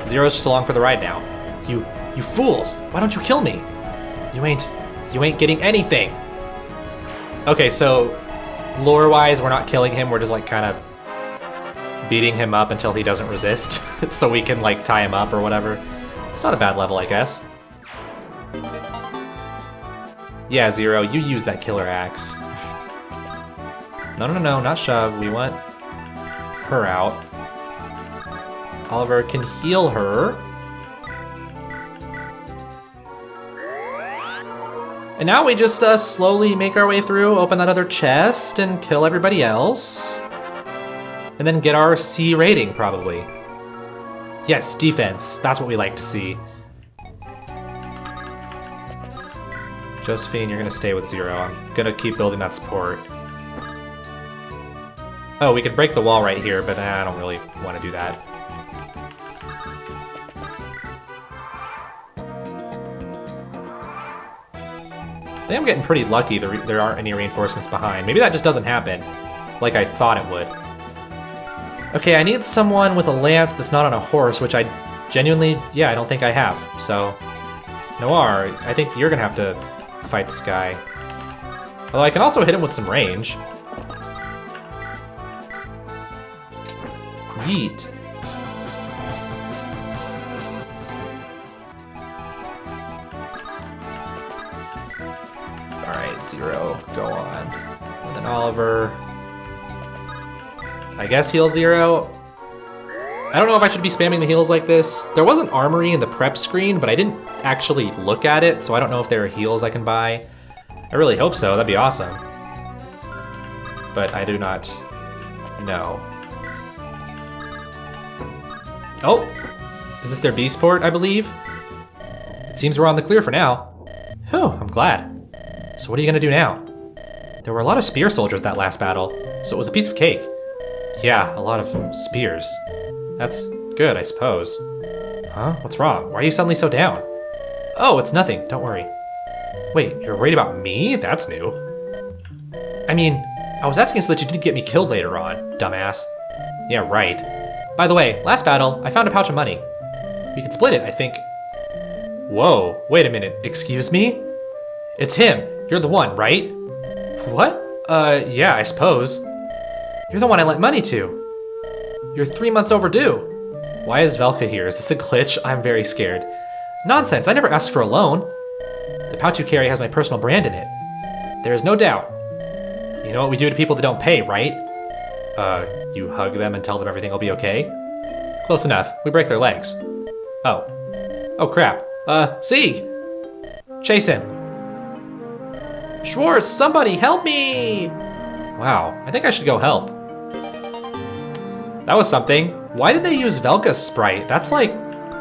Speaker 1: Zero's just along for the ride now. You fools! Why don't you kill me? You ain't getting anything. Okay, so lore-wise, we're not killing him. We're just like kind of beating him up until he doesn't resist, so we can like tie him up or whatever. It's not a bad level, I guess. Yeah, Zero, you use that killer axe. No, not shove. We want her out. Oliver can heal her. And now we just slowly make our way through, open that other chest, and kill everybody else. And then get our C rating, probably. Yes, defense. That's what we like to see. Josephine, you're gonna stay with Zero. I'm gonna keep building that support. Oh, we could break the wall right here, but I don't really want to do that. I think I'm getting pretty lucky there aren't any reinforcements behind. Maybe that just doesn't happen like I thought it would. Okay, I need someone with a lance that's not on a horse, which I genuinely, yeah, I don't think I have. So, Noir, I think you're gonna have to fight this guy. Although I can also hit him with some range. Yeet. Alright, Zero, go on. And then Oliver. I guess heal Zero. I don't know if I should be spamming the heals like this. There was an armory in the prep screen, but I didn't actually look at it, so I don't know if there are heals I can buy. I really hope so, that'd be awesome. But I do not know. Oh, is this their beast port, I believe? It seems we're on the clear for now. Whew, I'm glad. So what are you gonna do now? There were a lot of spear soldiers that last battle, so it was a piece of cake. Yeah, a lot of spears. That's good, I suppose. Huh? What's wrong? Why are you suddenly so down? Oh, it's nothing, don't worry. Wait, you're worried about me? That's new. I mean, I was asking so that you didn't get me killed later on, dumbass. Yeah, right. By the way, last battle, I found a pouch of money. We can split it, I think. Whoa, wait a minute, excuse me? It's him, you're the one, right? What? Yeah, I suppose. You're the one I lent money to. You're 3 months overdue. Why is Velka here? Is this a glitch? I'm very scared. Nonsense, I never asked for a loan. The pouch you carry has my personal brand in it. There is no doubt. You know what we do to people that don't pay, right? You hug them and tell them everything will be okay? Close enough. We break their legs. Oh. Oh crap. Sieg! Chase him. Schwartz, somebody help me! Wow, I think I should go help. That was something. Why did they use Velka's sprite? That's like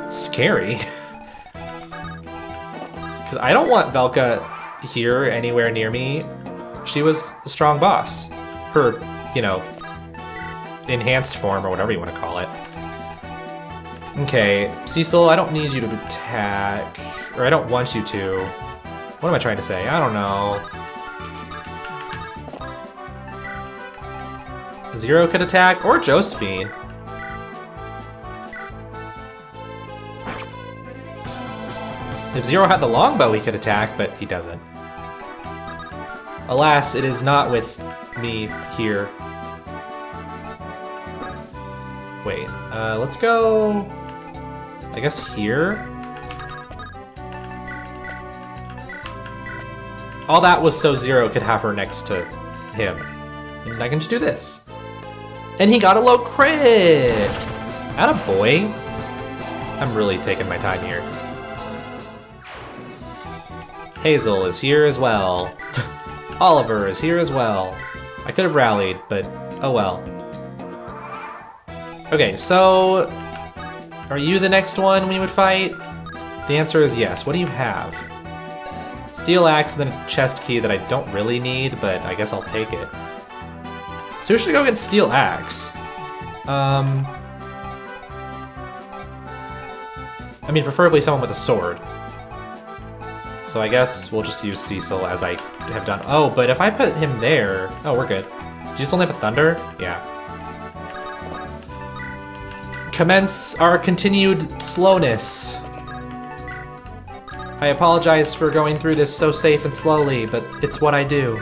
Speaker 1: scary. Because I don't want Velka here anywhere near me. She was a strong boss. Her, you know, enhanced form or whatever you want to call it. Okay, Cecil, I don't need you to attack. Or I don't want you to. What am I trying to say? I don't know. Zero could attack, or Josephine. If Zero had the longbow, he could attack, but he doesn't. Alas, it is not with me here. Wait, let's go, I guess here? All that was so Zero could have her next to him. And I can just do this. And he got a low crit! Attaboy. I'm really taking my time here. Hazel is here as well. Oliver is here as well. I could have rallied, but oh well. Okay, so are you the next one we would fight? The answer is yes. What do you have? Steel axe and then a chest key that I don't really need, but I guess I'll take it. So we should go against steel axe. I mean, preferably someone with a sword. So I guess we'll just use Cecil as I have done. Oh, but if I put him there... Oh, we're good. Did you just only have a thunder? Yeah. Commence our continued slowness. I apologize for going through this so safe and slowly, but it's what I do.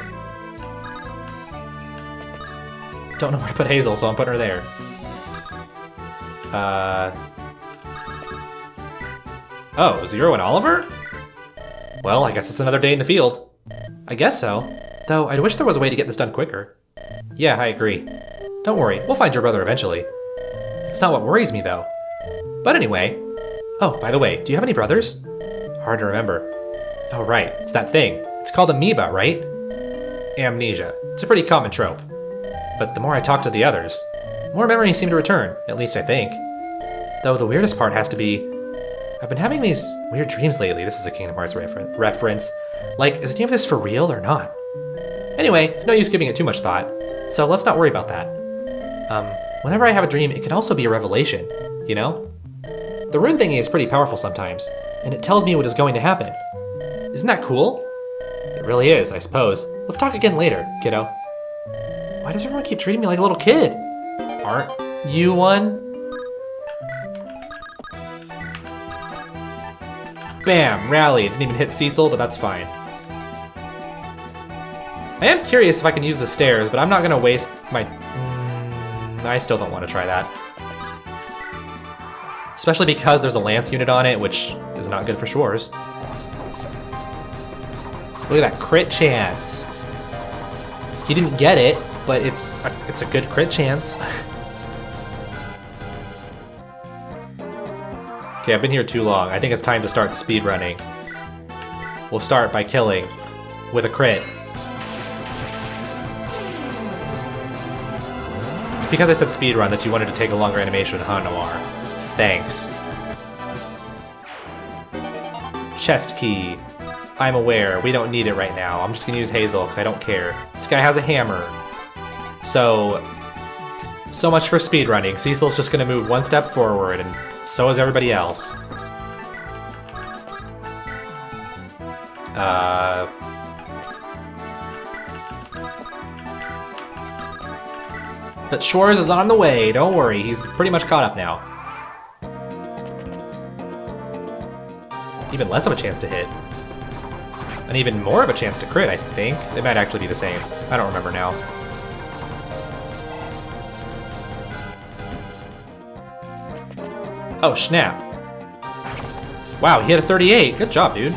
Speaker 1: Don't know where to put Hazel, so I'm putting her there. Oh, Zero and Oliver? Well, I guess it's another day in the field. I guess so. Though, I wish there was a way to get this done quicker. Yeah, I agree. Don't worry, we'll find your brother eventually. It's not what worries me, though. But anyway... Oh, by the way, do you have any brothers? Hard to remember. Oh, right, it's that thing. It's called amoeba, right? Amnesia. It's a pretty common trope. But the more I talk to the others, the more memories seem to return, at least I think. Though the weirdest part has to be... I've been having these weird dreams lately. This is a Kingdom Hearts reference. Like, is any of this for real or not? Anyway, it's no use giving it too much thought, so let's not worry about that. Whenever I have a dream, it can also be a revelation, you know? The rune thingy is pretty powerful sometimes, and it tells me what is going to happen. Isn't that cool? It really is, I suppose. Let's talk again later, kiddo. Why does everyone keep treating me like a little kid? Aren't you one? Bam! Rally. Didn't even hit Cecil, but that's fine. I am curious if I can use the stairs, but I'm not gonna waste my... I still don't want to try that. Especially because there's a lance unit on it, which is not good for Shores. Look at that crit chance. He didn't get it, but it's a good crit chance. Okay, I've been here too long. I think it's time to start speedrunning. We'll start by killing with a crit. It's because I said speedrun that you wanted to take a longer animation, huh, Noir? Thanks. Chest key. I'm aware, we don't need it right now. I'm just gonna use Hazel because I don't care. This guy has a hammer. So much for speedrunning. Cecil's just gonna move one step forward, and so is everybody else. But Schwarz is on the way, don't worry, he's pretty much caught up now. Even less of a chance to hit. And even more of a chance to crit, I think. They might actually be the same. I don't remember now. Oh, snap. Wow, he hit a 38. Good job, dude.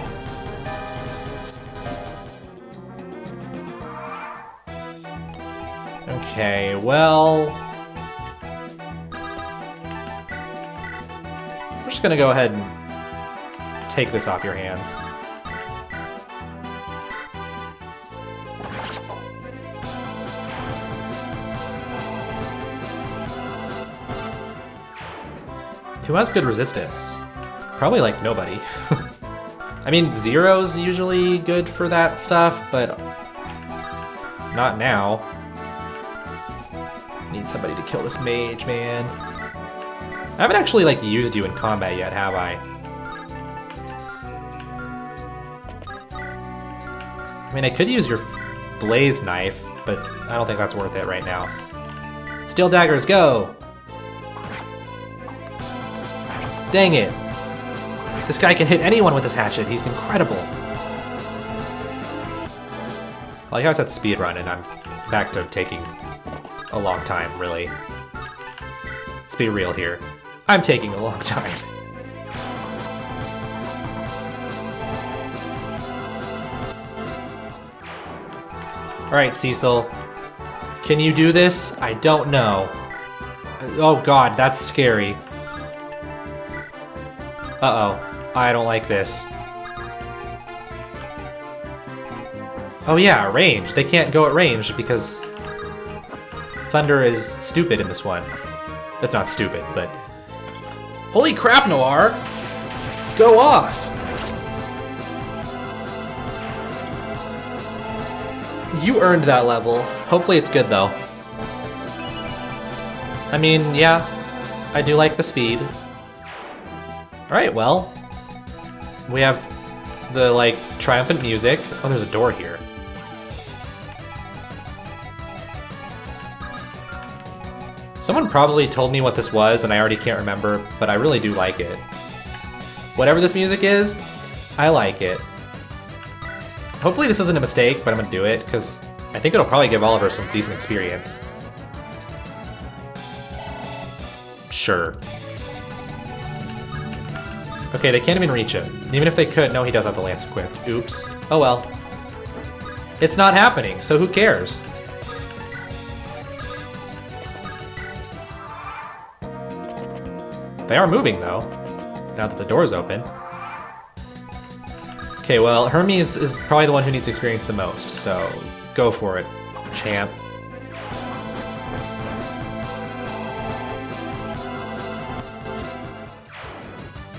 Speaker 1: Okay, well... we're just gonna go ahead and take this off your hands. Who has good resistance? Probably like nobody. I mean, Zero's usually good for that stuff, but not now. Need somebody to kill this mage, man. I haven't actually like used you in combat yet, have I? I mean, I could use your blaze knife, but I don't think that's worth it right now. Steel daggers, go! Dang it. This guy can hit anyone with his hatchet. He's incredible. I like how I said speedrun, and I'm back to taking a long time, really. Let's be real here. I'm taking a long time. Alright, Cecil. Can you do this? I don't know. Oh god, that's scary. Uh-oh. I don't like this. Oh yeah, range. They can't go at range because Thunder is stupid in this one. That's not stupid, but... Holy crap, Noir! Go off! You earned that level. Hopefully it's good, though. I mean, yeah, I do like the speed. Alright, well, we have the, like, triumphant music. Oh, there's a door here. Someone probably told me what this was and I already can't remember, but I really do like it. Whatever this music is, I like it. Hopefully this isn't a mistake, but I'm gonna do it because I think it'll probably give Oliver some decent experience. Sure. Okay, they can't even reach him. Even if they could, no, he does have the lance equipped. Oops. Oh well. It's not happening, so who cares? They are moving, though, now that the door's open. Okay, well, Hermes is probably the one who needs experience the most, so go for it, champ.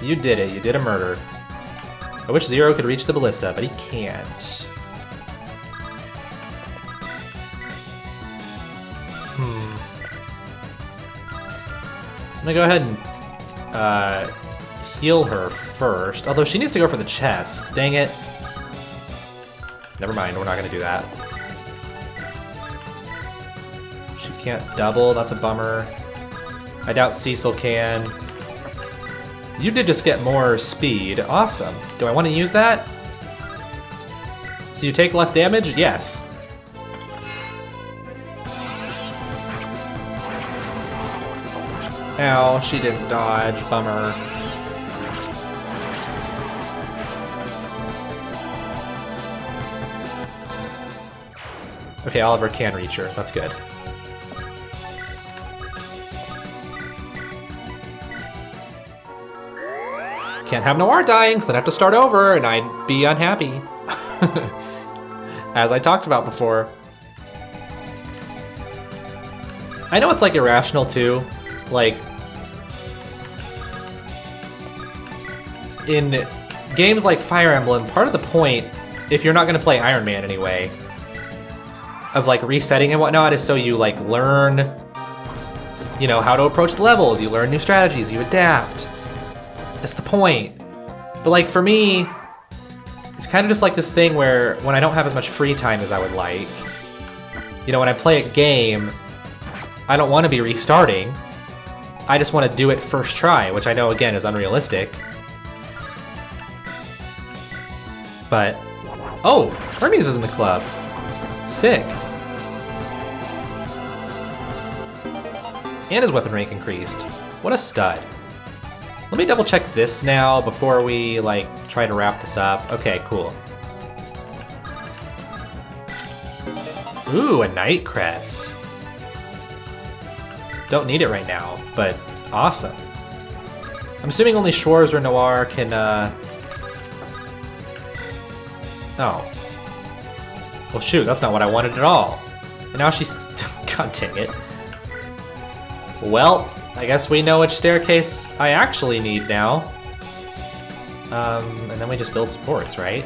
Speaker 1: You did it. You did a murder. I wish Zero could reach the ballista, but he can't. I'm gonna go ahead and heal her first. Although she needs to go for the chest. Dang it. Never mind, we're not gonna do that. She can't double, that's a bummer. I doubt Cecil can. You did just get more speed. Awesome. Do I want to use that? So you take less damage? Yes. Ow, she didn't dodge. Bummer. Okay, Oliver can reach her. That's good. Can't have Noir dying, because then I have to start over, and I'd be unhappy. As I talked about before. I know it's like irrational too. Like, in games like Fire Emblem, part of the point, if you're not going to play Iron Man anyway, of like resetting and whatnot is so you like learn, you know, how to approach the levels, you learn new strategies, you adapt. That's the point. But like for me, it's kind of just like this thing where when I don't have as much free time as I would like, you know, when I play a game, I don't want to be restarting. I just want to do it first try, which I know again is unrealistic. But, oh, Hermes is in the club. Sick. And his weapon rank increased. What a stud. Let me double check this now before we like try to wrap this up. Okay, cool. Ooh, a Night Crest. Don't need it right now, but awesome. I'm assuming only Schwarz or Noir can, Oh. Well, shoot, that's not what I wanted at all. And now she's... God dang it. Well, I guess we know which staircase I actually need now. And then we just build supports, right?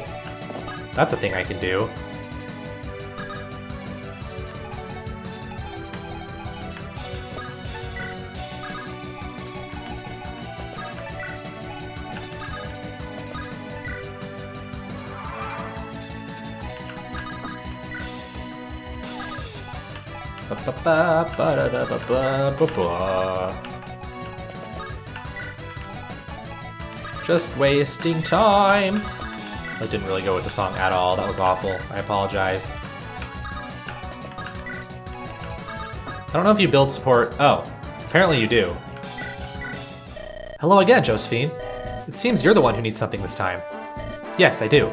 Speaker 1: That's a thing I can do. Just wasting time. I didn't really go with the song at all. That was awful. I apologize. I don't know if you build support. Oh, apparently you do. Hello again, Josephine. It seems you're the one who needs something this time. Yes, I do.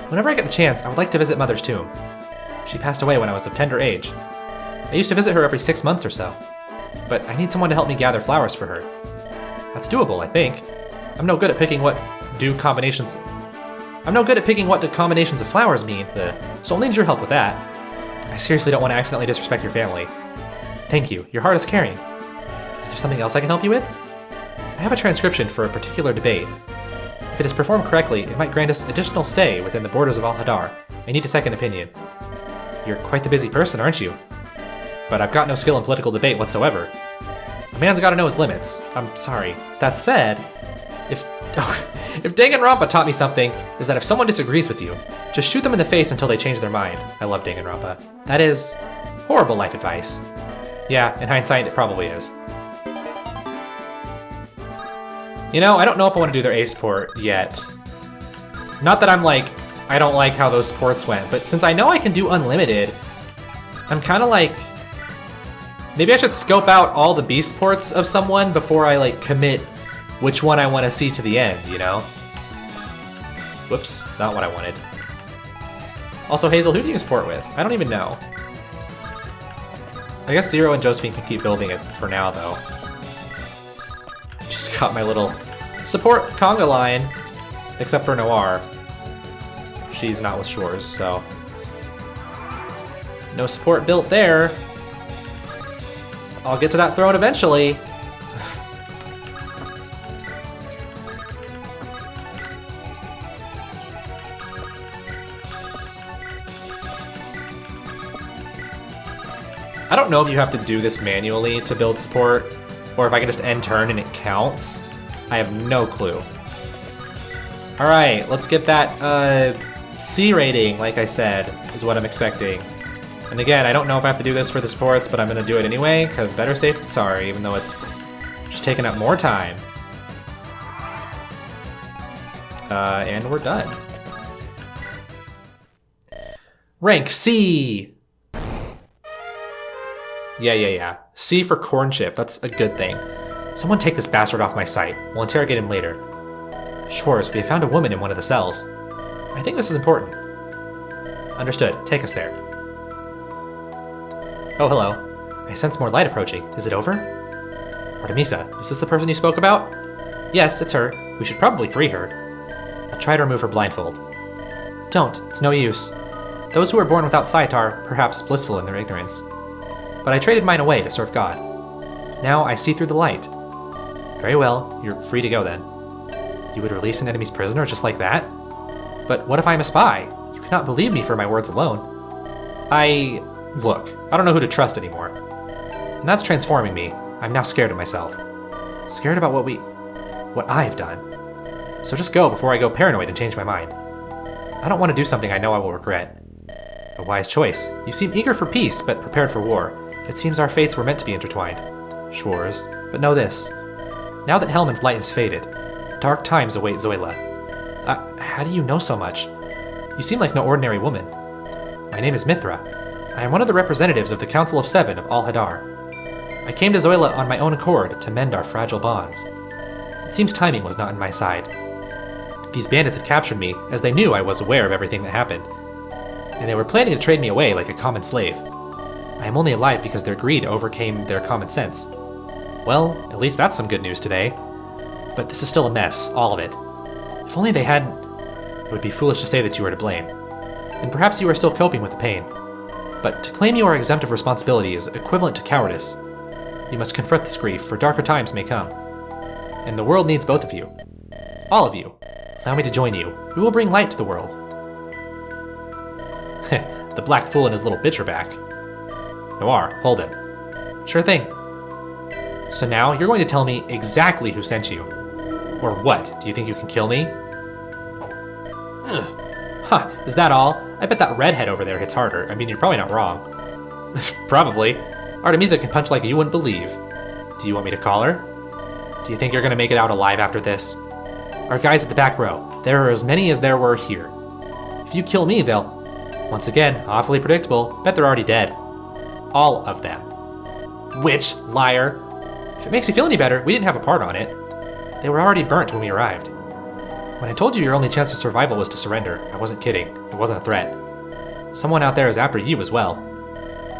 Speaker 1: Whenever I get the chance, I would like to visit Mother's tomb. She passed away when I was of tender age. I used to visit her every 6 months or so, but I need someone to help me gather flowers for her. That's doable, I think. I'm no good at picking what do combinations of flowers mean, so I'll need your help with that. I seriously don't want to accidentally disrespect your family. Thank you, your heart is caring. Is there something else I can help you with? I have a transcription for a particular debate. If it is performed correctly, it might grant us additional stay within the borders of Al-Hadar. I need a second opinion. You're quite the busy person, aren't you? But I've got no skill in political debate whatsoever. A man's gotta know his limits. I'm sorry. That said, if Danganronpa taught me something, is that if someone disagrees with you, just shoot them in the face until they change their mind. I love Danganronpa. That is horrible life advice. Yeah, in hindsight, it probably is. You know, I don't know if I want to do their ace port yet. Not that I'm like, I don't like how those ports went, but since I know I can do unlimited, I'm kind of like, maybe I should scope out all the beast ports of someone before I like commit which one I want to see to the end, you know? Whoops, not what I wanted. Also, Hazel, who do you sport with? I don't even know. I guess Zero and Josephine can keep building it for now, though. Just got my little support conga line, except for Noir. She's not with Shores, so... no support built there. I'll get to that throne eventually. I don't know if you have to do this manually to build support, or if I can just end turn and it counts. I have no clue. Alright, let's get that C rating, like I said, is what I'm expecting. And again, I don't know if I have to do this for the supports, but I'm going to do it anyway, because better safe than sorry, even though it's just taking up more time. And we're done. Rank C! Yeah. C for corn chip. That's a good thing. Someone take this bastard off my sight. We'll interrogate him later. Shores, we have found a woman in one of the cells. I think this is important. Understood. Take us there. Oh, hello. I sense more light approaching. Is it over? Artemisa, is this the person you spoke about? Yes, it's her. We should probably free her. I'll try to remove her blindfold. Don't. It's no use. Those who are born without sight are, perhaps, blissful in their ignorance. But I traded mine away to serve God. Now I see through the light. Very well, you're free to go then. You would release an enemy's prisoner just like that? But what if I'm a spy? You cannot believe me for my words alone. Look, I don't know who to trust anymore. And that's transforming me. I'm now scared of myself. Scared about what I've done. So just go before I go paranoid and change my mind. I don't want to do something I know I will regret. A wise choice. You seem eager for peace, but prepared for war. It seems our fates were meant to be intertwined. Shores. But know this. Now that Hellman's light has faded, dark times await Zoila. How do you know so much? You seem like no ordinary woman. My name is Mithra. I am one of the representatives of the Council of Seven of Al Hadar. I came to Zoila on my own accord to mend our fragile bonds. It seems timing was not on my side. These bandits had captured me, as they knew I was aware of everything that happened. And they were planning to trade me away like a common slave. I am only alive because their greed overcame their common sense. Well, at least that's some good news today. But this is still a mess, all of it. If only they hadn't... It would be foolish to say that you are to blame. And perhaps you are still coping with the pain. But to claim you are exempt of responsibility is equivalent to cowardice. You must confront this grief, for darker times may come. And the world needs both of you. All of you. Allow me to join you. We will bring light to the world. The black fool and his little bitch are back. Noir, hold him. Sure thing. So now you're going to tell me exactly who sent you. Or what? Do you think you can kill me? Ugh. Huh, is that all? I bet that redhead over there hits harder. I mean, you're probably not wrong. Probably. Artemisa can punch like you wouldn't believe. Do you want me to call her? Do you think you're gonna make it out alive after this? Our guys at the back row. There are as many as there were here. If you kill me, they'll... Once again, awfully predictable. Bet they're already dead. All of them. Witch, liar. If it makes you feel any better, we didn't have a part on it. They were already burnt when we arrived. When I told you your only chance of survival was to surrender, I wasn't kidding. It wasn't a threat. Someone out there is after you as well.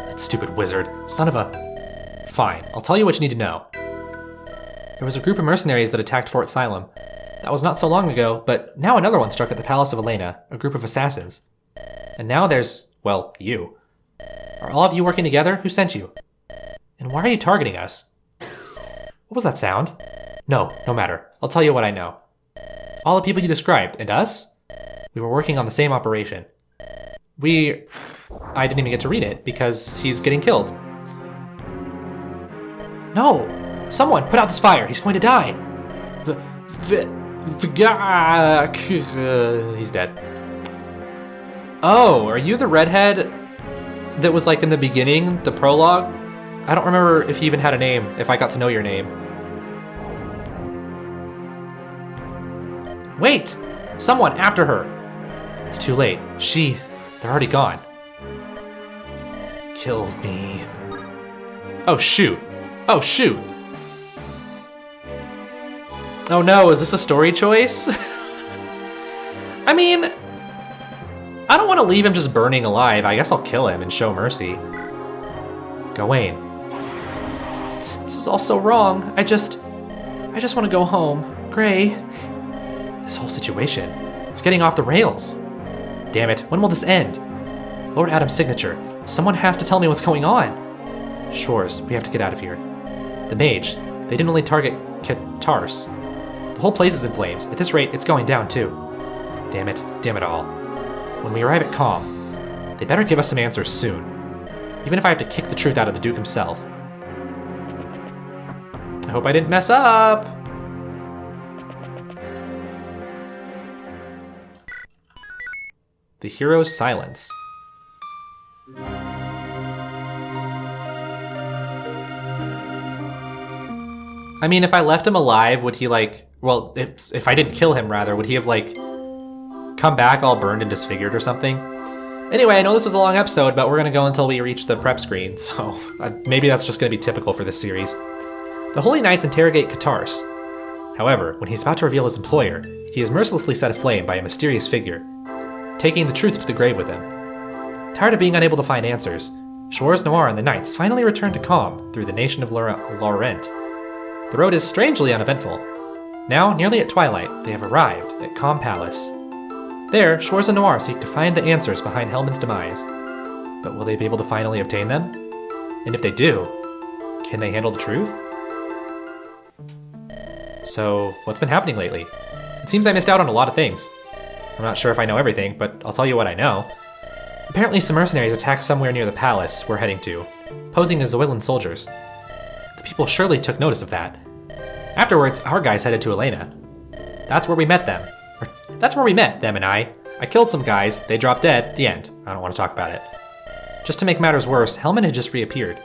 Speaker 1: That stupid wizard. Son of a... Fine, I'll tell you what you need to know. There was a group of mercenaries that attacked Fort Silem. That was not so long ago, but now another one struck at the Palace of Elena, a group of assassins. And now there's, well, you. Are all of you working together? Who sent you? And why are you targeting us? What was that sound? No matter. I'll tell you what I know. All the people you described, and us? We were working on the same operation. I didn't even get to read it, because he's getting killed. No! Someone, put out this fire! He's going to die! He's dead. Oh, are you the redhead that was like in the beginning, the prologue? I don't remember if he even had a name, if I got to know your name. Wait! Someone, after her! It's too late. They're already gone. Kill me. Oh, shoot. Oh, shoot. Oh no, is this a story choice? I mean, I don't want to leave him just burning alive. I guess I'll kill him and show mercy. Gawain. This is all so wrong. I just want to go home. Gray. This whole situation, it's getting off the rails. Damn it, when will this end? Lord Adam's signature. Someone has to tell me what's going on. Shores, we have to get out of here. The mage, they didn't only target Katars. The whole place is in flames. At this rate, it's going down too. Damn it all. When we arrive at Calm, they better give us some answers soon. Even if I have to kick the truth out of the Duke himself. I hope I didn't mess up. The hero's silence. I mean, if I left him alive, would he well, if I didn't kill him rather, would he have come back all burned and disfigured or something? Anyway, I know this is a long episode, but we're gonna go until we reach the prep screen, so maybe that's just gonna be typical for this series. The Holy Knights interrogate Katars. However, when he's about to reveal his employer, he is mercilessly set aflame by a mysterious figure, taking the truth to the grave with him. Tired of being unable to find answers, Schwarz Noir and the Knights finally return to Calm through the nation of Laurent. The road is strangely uneventful. Now, nearly at twilight, they have arrived at Calm Palace. There, Schwarz and Noir seek to find the answers behind Helman's demise. But will they be able to finally obtain them? And if they do, can they handle the truth? So, what's been happening lately? It seems I missed out on a lot of things. I'm not sure if I know everything, but I'll tell you what I know. Apparently some mercenaries attacked somewhere near the palace we're heading to, posing as Zoylan soldiers. The people surely took notice of that. Afterwards, our guys headed to Elena. That's where we met them. That's where we met, them and I. I killed some guys, they dropped dead, the end. I don't want to talk about it. Just to make matters worse, Helman had just reappeared.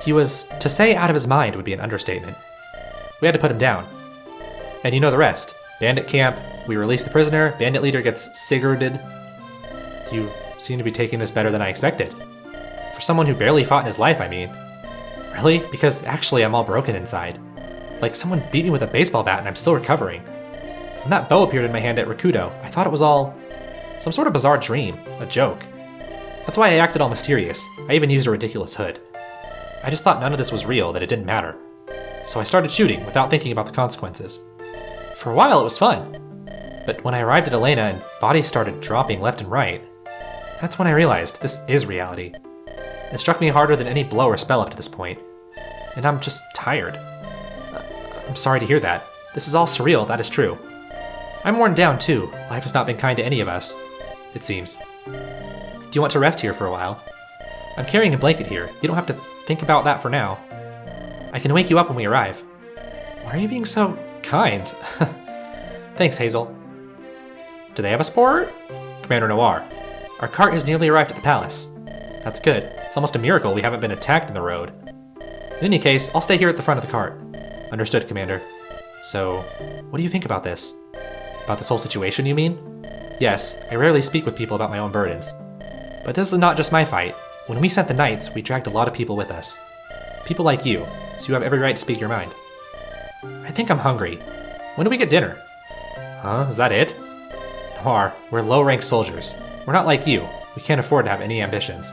Speaker 1: He was, to say out of his mind would be an understatement. We had to put him down. And you know the rest. Bandit camp, we release the prisoner, bandit leader gets Sigurded. You seem to be taking this better than I expected. For someone who barely fought in his life, I mean. Really? Because actually I'm all broken inside. Like someone beat me with a baseball bat and I'm still recovering. When that bow appeared in my hand at Rakudo, I thought it was all some sort of bizarre dream, a joke. That's why I acted all mysterious. I even used a ridiculous hood. I just thought none of this was real, that it didn't matter. So I started shooting without thinking about the consequences. For a while it was fun. But when I arrived at Elena and bodies started dropping left and right, that's when I realized this is reality. It struck me harder than any blow or spell up to this point. And I'm just tired. I'm sorry to hear that. This is all surreal, that is true. I'm worn down too. Life has not been kind to any of us, it seems. Do you want to rest here for a while? I'm carrying a blanket here. You don't have to think about that for now. I can wake you up when we arrive. Why are you being so kind? Thanks, Hazel. Do they have a sport? Commander Noir. Our cart has nearly arrived at the palace. That's good. It's almost a miracle we haven't been attacked in the road. In any case, I'll stay here at the front of the cart. Understood, Commander. So, what do you think about this? About this whole situation, you mean? Yes, I rarely speak with people about my own burdens. But this is not just my fight. When we sent the Knights, we dragged a lot of people with us. People like you, so you have every right to speak your mind. I think I'm hungry. When do we get dinner? Huh? Is that it? Noir, we're low-ranked soldiers. We're not like you. We can't afford to have any ambitions.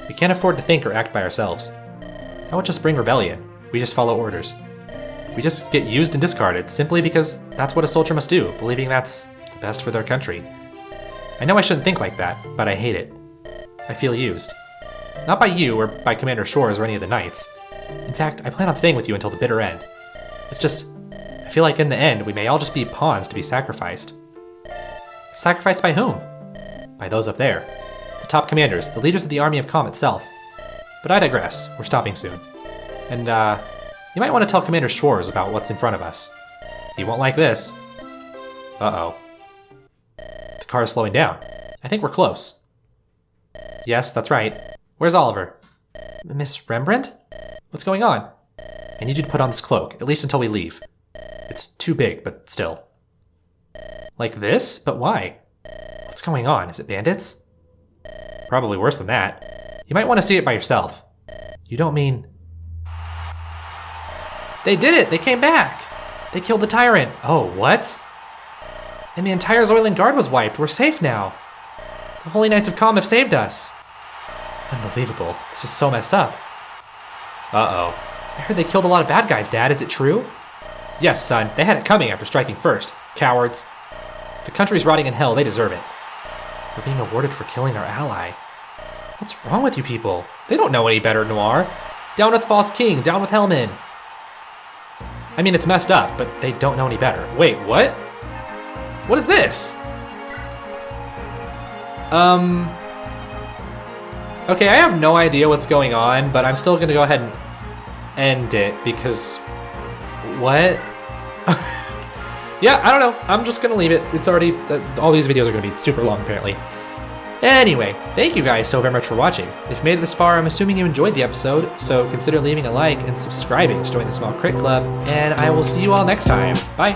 Speaker 1: We can't afford to think or act by ourselves. That would just bring rebellion. We just follow orders. We just get used and discarded simply because that's what a soldier must do, believing that's the best for their country. I know I shouldn't think like that, but I hate it. I feel used. Not by you or by Commander Shores or any of the Knights. In fact, I plan on staying with you until the bitter end. It's just, I feel like in the end, we may all just be pawns to be sacrificed. Sacrificed by whom? By those up there. The top commanders, the leaders of the army of Calm itself. But I digress. We're stopping soon. And, you might want to tell Commander Schwarz about what's in front of us. He won't like this. Uh-oh. The car is slowing down. I think we're close. Yes, that's right. Where's Oliver? Miss Rembrandt? What's going on? I need you to put on this cloak, at least until we leave. It's too big, but still. Like this? But why? What's going on? Is it bandits? Probably worse than that. You might want to see it by yourself. You don't mean... They did it! They came back! They killed the tyrant! Oh, what? And the entire Zoyland Guard was wiped. We're safe now. The Holy Knights of Calm have saved us. Unbelievable. This is so messed up. Uh-oh. I heard they killed a lot of bad guys, Dad. Is it true? Yes, son. They had it coming after striking first. Cowards. If the country's rotting in hell, they deserve it. We're being awarded for killing our ally. What's wrong with you people? They don't know any better, Noir. Down with False King. Down with Hellman. I mean, it's messed up, but they don't know any better. Wait, what? What is this? Okay, I have no idea what's going on, but I'm still gonna go ahead and end it because... What? Yeah, I don't know. I'm just gonna leave it. It's already... all these videos are gonna be super long, apparently. Anyway, thank you guys so very much for watching. If you made it this far, I'm assuming you enjoyed the episode, so consider leaving a like and subscribing to join the Small Crit Club, and I will see you all next time. Bye!